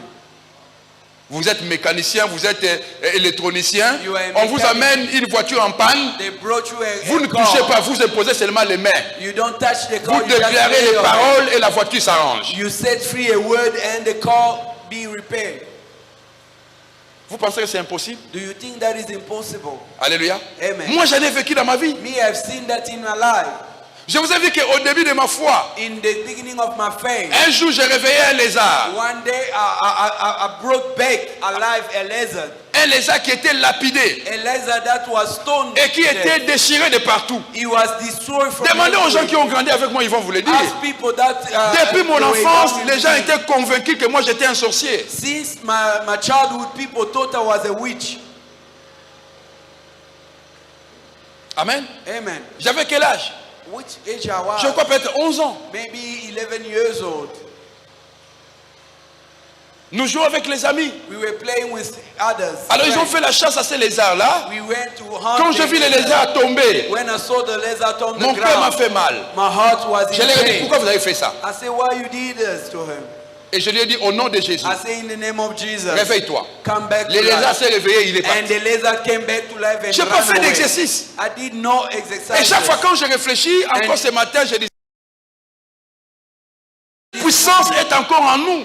Vous êtes mécanicien, vous êtes électronicien. On vous amène une voiture en panne. Vous ne touchez pas, vous imposez seulement les mains. Vous déclarez les paroles et la voiture s'arrange. You set free a word and the car be repaired. Vous pensez que c'est impossible? Do you think that is impossible? Alléluia. Amen. Moi, j'en ai vécu dans ma vie. Me, I've seen that in my life. Je vous ai dit qu'au début de ma foi, in the beginning of my faith, un jour, j'ai réveillé un lézard. One day, I brought back alive a lizard. Un lézard qui était lapidé. A lizard that was stoned. Et qui était déchiré de partout. He was destroyed from Demandez aux gens qui ont grandi avec moi, ils vont vous le dire. Depuis mon enfance, les gens étaient convaincus que moi j'étais un sorcier. Since my childhood, people thought I was a witch. Amen. Amen. J'avais quel âge? Which age I was? Je crois peut-être 11 ans. Maybe 11 years old. Nous jouons avec les amis. We were playing with others. Alors ils ont fait la chasse à ces lézards-là. We went to hunt. Quand j'ai vu les lézards tomber, when I saw the lizard on mon the cœur m'a ground, fait mal. My heart was je in lui ai dit, pain. pourquoi vous avez fait ça? I said, why you did this to him? Et je lui ai dit, au nom de Jésus, I said, in the name of Jesus, réveille-toi. Come back le lézard s'est réveillé, il est parti. And the lizard came back to life and je n'ai pas fait d'exercice. I did no exercise. Et chaque fois quand je réfléchis, encore ce matin, je dis, la puissance est encore en nous.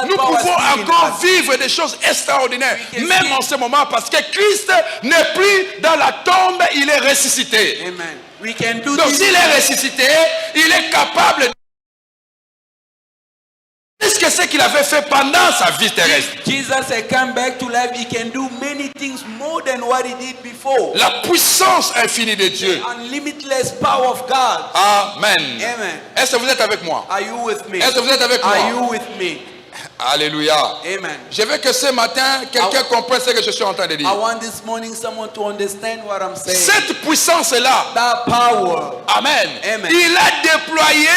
Nous pouvons encore vivre des choses extraordinaires, même en ce moment, parce que Christ n'est plus dans la tombe, il est ressuscité. Amen. Donc s'il est ressuscité, il est capable de... Qu'est-ce que c'est qu'il avait fait pendant sa vie terrestre? Jesus had come back to life. He can do many things more than what he did before. La puissance infinie de Dieu. The unlimitless power of God. Amen. Amen. Est-ce que vous êtes avec moi? Are you with me? Est-ce que vous êtes avec moi? Are you with me? Alléluia. Amen. Je veux que ce matin, quelqu'un comprenne ce que je suis en train de dire. I want this morning someone to understand what I'm saying. Cette puissance-là. That power. Amen. Amen. Il a déployé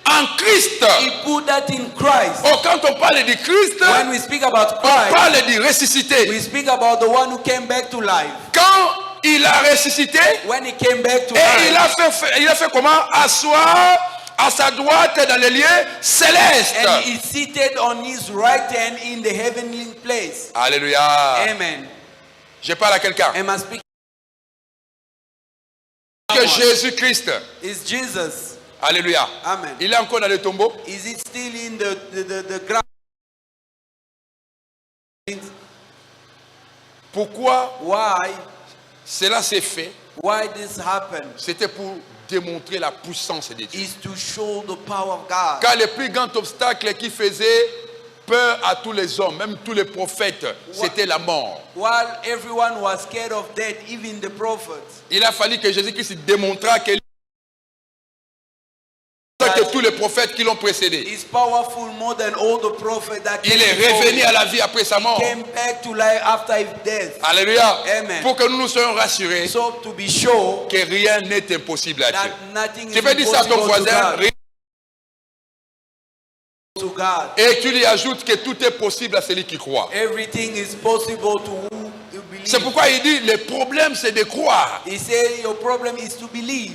en Christ. He put that in Christ. Oh, quand on parle du Christ, when we speak about Christ, on parle du ressuscité. We speak about the one who came back to life. Quand il a ressuscité, when he came back to et life, il a fait comment? Asseoir à sa droite dans les lieux célestes. And he is seated on his right hand in the heavenly place. Alléluia. Amen. Je parle à quelqu'un. Am I speaking? Que Jésus-Christ. Is Jesus. Alléluia. Amen. Il est encore dans le tombeau. Is it still in the ground? Pourquoi? Why? Cela s'est fait. Why this happened? C'était pour démontrer la puissance de Dieu. Is to show the power of God. Car le plus grand obstacle qui faisait peur à tous les hommes, même tous les prophètes, c'était la mort. While everyone was scared of death, even the prophets. Il a fallu que Jésus-Christ démontra que tous les prophètes qui l'ont précédé. Is powerful more than all the prophets that il est revenu à la vie après sa mort. Came back to life after his death. Alléluia. Amen. Pour que nous nous soyons rassurés, so to be sure que rien n'est impossible à Dieu. Nothing tu peux dire ça à ton voisin. God. Et tu lui ajoutes que tout est possible à celui qui croit. Everything is possible to who you believe. C'est pourquoi il dit, le problème c'est de croire. He said your problem is to believe.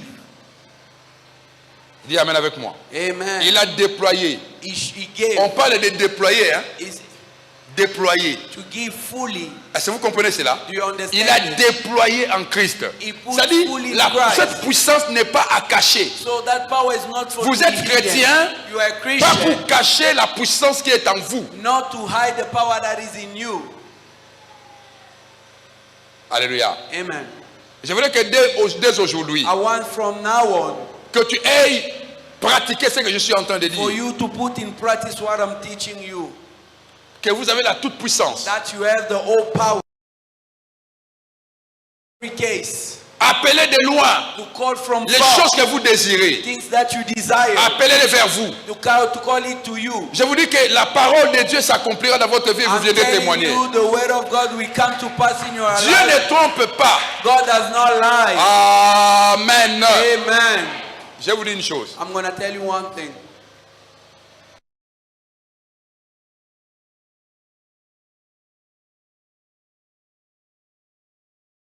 Dis amen avec moi. Amen. Il a déployé. He gave. On parle de déployer, hein? Déployer. To give fully. Est-ce que vous comprenez cela? Do you understand? Il a déployé en Christ. C'est-à-dire, cette puissance n'est pas à cacher. So that power is not for vous êtes chrétien, you are Christian, pas pour cacher la puissance qui est en vous. Not to hide the power that is in you. Alléluia. Amen. Je voudrais que dès aujourd'hui, I want from now on, que tu aies pratiqué ce que je suis en train de dire. For you to put in practice what I'm teaching you. Que vous avez la toute puissance. That you have the whole power. Every case. Appelez de loin to call from les far, choses que vous désirez. Things that you desire. Appelez-les vers vous. To call it to you. Je vous dis que la parole de Dieu s'accomplira dans votre vie et vous viendrez témoigner. You, the word of God will come to pass in your life. Dieu ne trompe pas. God does not lie. Amen. Amen. Je vous dis une chose. I'm going to tell you one thing.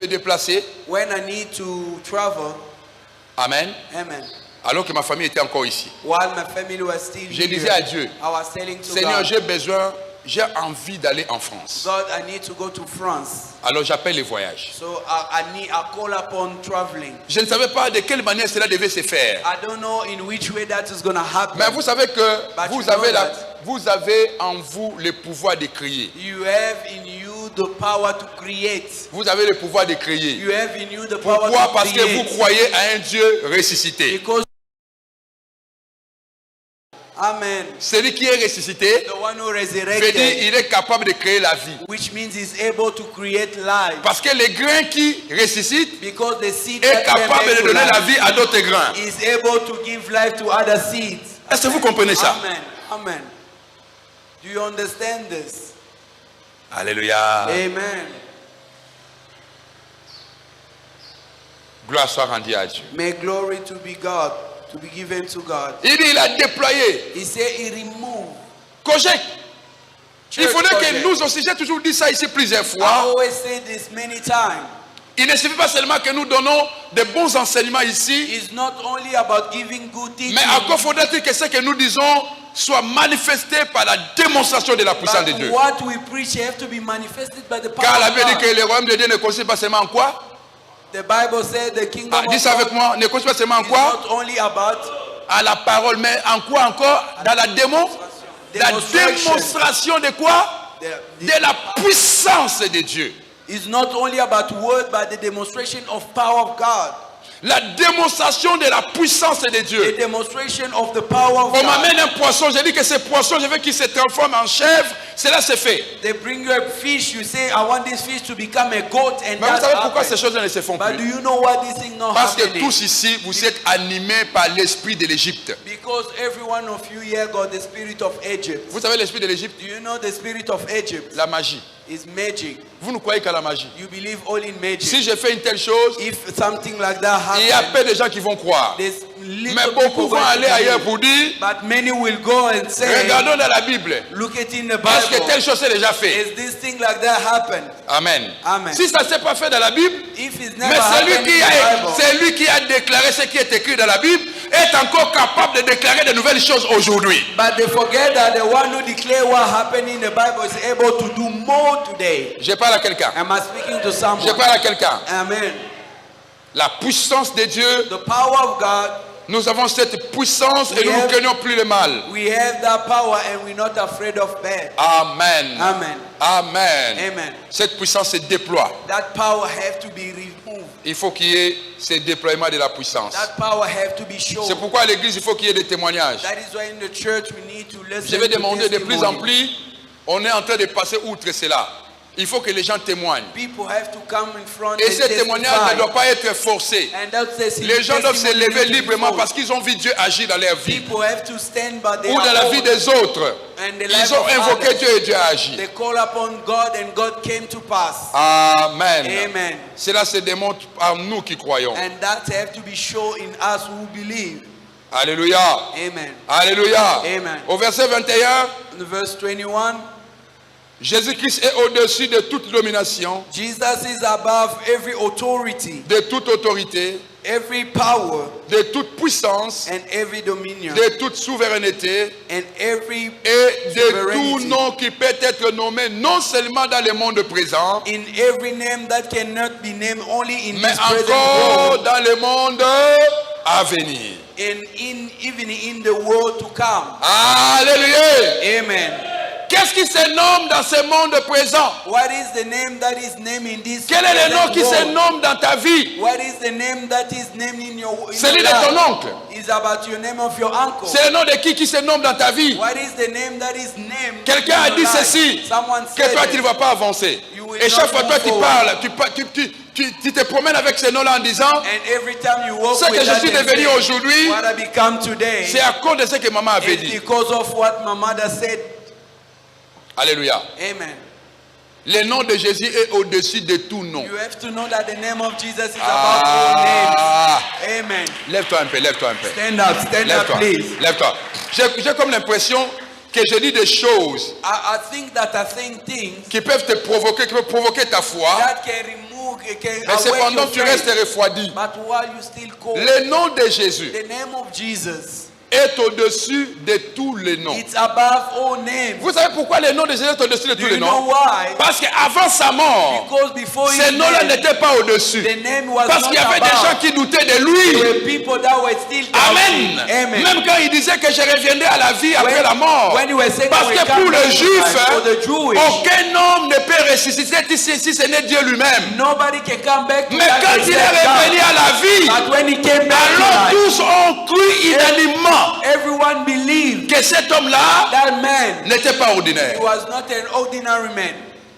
Déplacer. When I need to travel. Amen. Amen. Alors que ma famille était encore ici. While my family was still je disais à Dieu, I was telling to Seigneur, God, j'ai envie d'aller en France. God, I need to go to France. Alors j'appelle les voyages. So I call upon traveling. Je ne savais pas de quelle manière cela devait se faire. I don't know in which way that is going to happen. Mais vous savez que vous avez en vous le pouvoir de créer. You have in you the power to create. Vous avez le pouvoir de créer. You have in you the power Pourquoi? to Parce create. que vous croyez à un Dieu ressuscité. Because Amen. Celui qui est ressuscité, the one who veut resurrected, dire il est capable de créer la vie. which means he's able to create life. Parce que le grain qui ressuscite Because the seed est that capable de donner la vie à d'autres grains. is able to give life to other seeds. Est-ce que vous comprenez ça? Amen. Amen. Do you understand this? Alléluia. Amen. Gloire soit rendue à Dieu. May glory to be God, to be given to God. Il a déployé. He said he removed. Kojek. Il faudrait project. que nous aussi, j'ai toujours dit ça ici plusieurs I fois. always say this many times. Il ne suffit pas seulement que nous donnons de bons enseignements ici, It's not only about giving good teaching, mais encore faudrait-il que ce que nous disons soit manifesté par la démonstration de la puissance de but Dieu. what we preach have to be manifested by the power Car la of Bible dit God. que le royaume de Dieu ne consiste pas seulement en quoi? The Bible said the kingdom Dis of ça avec God moi, ne consiste pas seulement en is quoi? not only about À la parole, mais en quoi encore? Dans la la démonstration de quoi? De la puissance de Dieu. It's not only about word, but the demonstration of power of God. La démonstration de la puissance de The Dieu. demonstration of the power of On God. m'amène un poisson, je dis que ce poisson, je veux qu'il se transforme en chèvre. Cela se fait. They bring you a fish, you say, I want this fish to become a goat, and Mais vous that savez pourquoi happens. ces choses ne se font But do plus? you know why this thing not Parce que happening? tous ici, vous êtes animés par l'esprit de l'Égypte. Because every one of you here got the spirit of Egypt. Vous savez l'esprit de l'Égypte? Do you know the spirit of Egypt? La magie. Is magic. Vous ne croyez qu'à la magie. You believe all in magic. Si je fais une telle chose, If something like that il y a happens, peu de gens qui vont croire. there's little Mais people beaucoup vont going to aller ailleurs believe. pour dire, But many will go and say, regardons dans la Bible. look it in the Parce que Bible. telle chose est déjà faite. Is this thing like that happen? Amen. Amen. Si ça ne s'est pas fait dans la Bible, If it's mais never happened in the Bible, celui qui a déclaré ce qui est écrit dans la Bible est encore capable de déclarer de nouvelles choses aujourd'hui. but they forget that the one who declare what happened in the Bible is able to do more today. Je parle à quelqu'un. Am I speaking to someone? Je parle à quelqu'un. Amen. La puissance de Dieu, The power of God, nous avons cette puissance et We nous ne have- craignons plus le mal. we have that power and we're not afraid of bad. Amen. Amen. Amen. Amen. Cette puissance se déploie. That power have to be removed. Il faut qu'il y ait ce déploiement de la puissance. That power have to be shown. C'est pourquoi à l'église, il faut qu'il y ait des témoignages. That is why in the church we need to listen Je vais to demander de plus en testimony. plus, on est en train de passer outre cela. Il faut que les gens témoignent. People have to come in front Et and ces témoignages ne testify. doivent pas être forcés. And that's the Les gens doivent se testimony lever to be librement forced. parce qu'ils ont vu Dieu agir dans leur vie People have to stand by their ou dans la vie own des autres. and the Ils life ont of invoqué others. Dieu et Dieu a agi. They call upon God and God came to pass. Amen. Amen. Cela se démontre par nous qui croyons. And that have to be shown in us who believe. Alléluia. Amen. Alléluia. Amen. Au verset 21, In verse 21, Jésus-Christ est au-dessus de toute domination, Jesus is above every authority, de toute autorité, every power, de toute puissance, and every dominion, de toute souveraineté and every et de tout sovereignty, nom qui peut être nommé non seulement dans le monde présent, in every name that cannot be named only in mais this present encore world, dans le monde à venir. and even in the world to come. Alléluia. Amen. Qu'est-ce qui se nomme dans ce monde présent? What is the name that is named in this Quel est le nom present qui se world? nomme dans ta vie? What is the name that is named in your Celui de ton life? oncle. It's about your name of your uncle. C'est le nom de qui se nomme dans ta vie? What is the name that is named? Quelqu'un in a your dit life? ceci, Someone que said toi it. tu ne vas pas avancer. You will Et chaque not fois move toi tu forward. parles, tu te promènes avec ce nom-là en disant, And every time you walk ce with que je that suis and devenu say, aujourd'hui, what I become today, c'est à cause de ce que maman avait it's dit. because of what my mother said. Alléluia. Amen. Le nom de Jésus est au-dessus de tout nom. You have to know that the name of Jesus is above all names. Amen. Lève-toi un peu, lève-toi un peu. Stand up, Lève-toi, please. lève-toi. J'ai comme l'impression que je dis des choses I think that I think things qui peuvent te provoquer, qui peuvent provoquer ta foi, that can remove, can mais awake cependant your tu restes faith. refroidi. But while you still cold, Le nom de Jésus the name of Jesus, est au-dessus de tous les noms. it's above all names. Vous savez pourquoi le nom de Jésus est au-dessus de Do tous les you know noms? why? Parce qu'avant sa mort, Because before ce his nom-là name, n'était pas au-dessus. the name was Parce not qu'il y avait des gens above. qui doutaient de There lui. were people that were still Amen. doubting. Amen. Même quand il disait que je reviendrai à la vie après la mort. When you were saying Parce we que come pour back le to juif, life, for the Jewish, aucun homme ne peut ressusciter si ce n'est Dieu lui-même. nobody can come back to Mais that quand il est except revenu God. à la vie, But when he came back to alors life, tous ont cru unanimement everyone believed que cet homme-là that man, n'était pas ordinaire. he was not an ordinary man.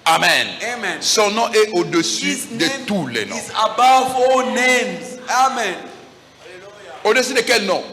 Amen. Amen. Son nom est au-dessus His de name tous les noms. is above all names. Amen. Au-dessus de quel nom?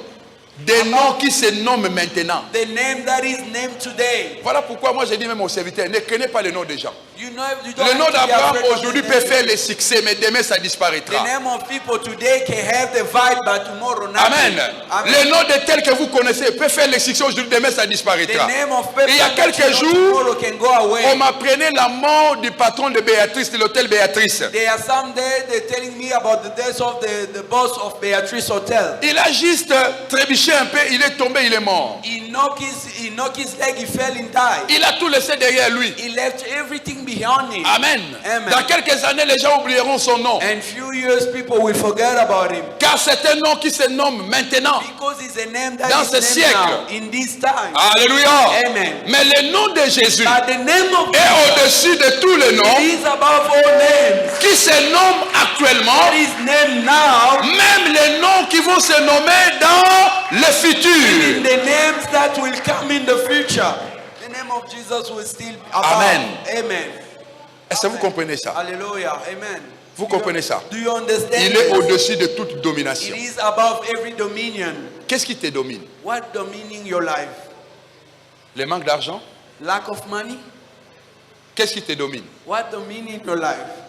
Des noms qui se nomment maintenant. The name that is named today. Voilà pourquoi moi j'ai dit même aux serviteurs, ne connais pas le nom des gens. You know, you don't Le have nom to be d'Abraham afraid of aujourd'hui the peut name. faire le succès, mais demain ça The disparaîtra. name of people today can have the vibe, but tomorrow nothing. Amen. Amen. Le nom de tel que vous connaissez peut faire le succès aujourd'hui, demain ça The disparaîtra. name of people Il y a that quelques you know jours, tomorrow can go away. on m'apprenait la mort du patron de Béatrice, de l'hôtel Béatrice. There are some days they're telling me about the death of the boss of Beatrice Hotel. Il a juste trébuché un peu, il est tombé, il est mort. He knocked his leg, he fell and died. Il a tout laissé derrière lui. He left everything behind him. Amen. Amen. Dans quelques années, les gens oublieront son nom. And few years people will forget about him. Car c'est un nom qui se nomme maintenant. Because it's a name that Dans is ce named siècle. now, in this time. Alléluia. Amen. Mais le nom de Jésus But the name of est Jesus au-dessus de tous les noms is above all names. qui se nomment actuellement, That is named now. même les noms qui vont se nommer dans le In futur. the names that will come in the future. The name of Jesus will still above. Amen. Amen. Est-ce que vous comprenez ça? Hallelujah. Amen. Vous comprenez ça? Do you understand? Il est this? au-dessus de toute domination. It is above every dominion. Qu'est-ce qui te domine? What dominion your life? Le manque d'argent? Lack of money? Qu'est-ce qui te domine? What dominion your life?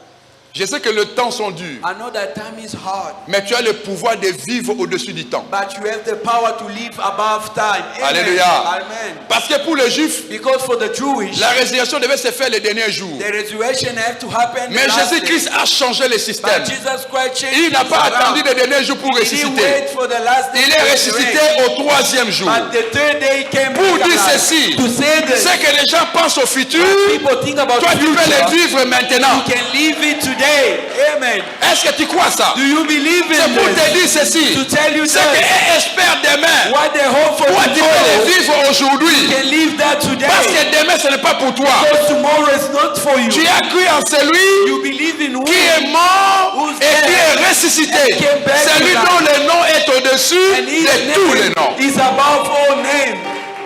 Je sais que le temps sont durs, I know that time is hard, mais tu as le pouvoir de vivre au-dessus du temps. but you have the power to live above time. Amen. Alléluia. Amen. Parce que pour les Juifs, Because for the Jewish, la résurrection devait se faire les derniers jours. the resurrection have to happen. Mais the last Jésus-Christ day. a changé le système. But Jesus Christ changed Il n'a things pas attendu around. les derniers jours pour He didn't ressusciter. wait for the last day Il to est ressuscité resurrect. au troisième jour. But the third day he came Pour back dire alive. ceci, To say this, c'est que les gens pensent au futur, people think about toi tu peux future. les vivre maintenant. You can live it today. Amen. Est-ce que tu crois ça? Do you believe C'est in pour te this? dire ceci, To tell you c'est that que espère demain. what they hope for Toi tu peux les tomorrow, vivre aujourd'hui. you can live that today. Parce que demain ce n'est pas pour toi. Because tomorrow is not for Tu you. as cru en celui You believe in qui who? est mort Who's et qui dead est ressuscité. and came back to Celui life. dont le nom est au-dessus And his de tous les name noms. is above all names.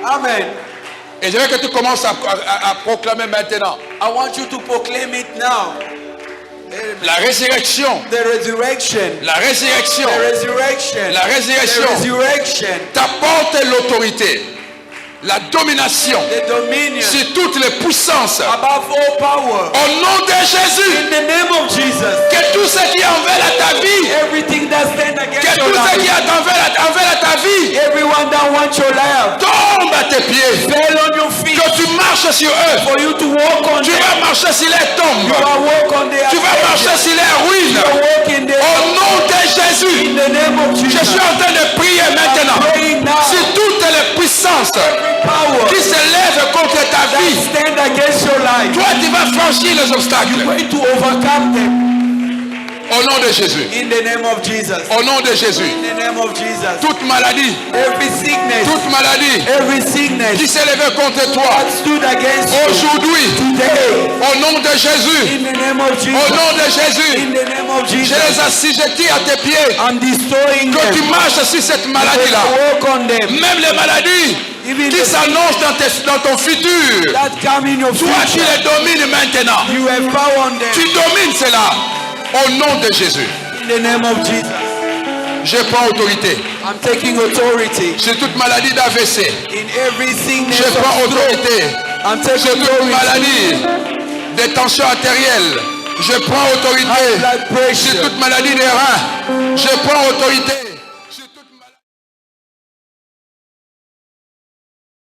Amen. Et je veux que tu commences à proclamer maintenant. I want you to proclaim it now. La résurrection. The resurrection. La résurrection. The resurrection. La résurrection. The resurrection. T'apporte l'autorité, la domination The dominion. sur toutes les puissances. Above all power. Au nom de Jésus, In the name of Jesus. que tout ce qui est envers ta vie, Everything that stands que against your tout ce qui life. est envers ta ta vie. Everyone that wants your life. Tombe à tes pieds. Fell on your feet. Que tu marches sur eux. For you to walk on Tu vas marcher sur les tombes. You will walk on their Tu vas marcher sur les ruines. You will walk in their Au nom de Jésus. In the name of Jesus. Je suis en train de prier maintenant. Si toutes les puissances qui se lèvent contre ta vie, stand against your life, toi tu vas franchir les obstacles. You're going to overcome them. Au nom de Jésus. In the name of Jesus. Au nom de Jésus. In the name of Jesus. Toute maladie. Every sickness. Toute maladie. Every sickness. Qui s'est levée contre toi. Stood against aujourd'hui. Today. Au nom de Jésus. In the name of Jesus. Au nom de Jésus. In the name of Jesus. Je les assujettis à tes pieds. I'm destroying que them. tu marches sur cette maladie-là. Walk on them. Même les maladies qui s'annoncent dans ton futur. That come in your toi tu future. les domines maintenant. You have power on them. Tu domines cela. Au nom de Jésus. In the name of Jesus. Je prends autorité. I'm taking authority. Sur toute maladie d'AVC. In every sickness. Je prends autorité. I'm taking sur toute maladie des tensions artérielles. Je prends autorité. Sur toute maladie des reins. Je prends autorité.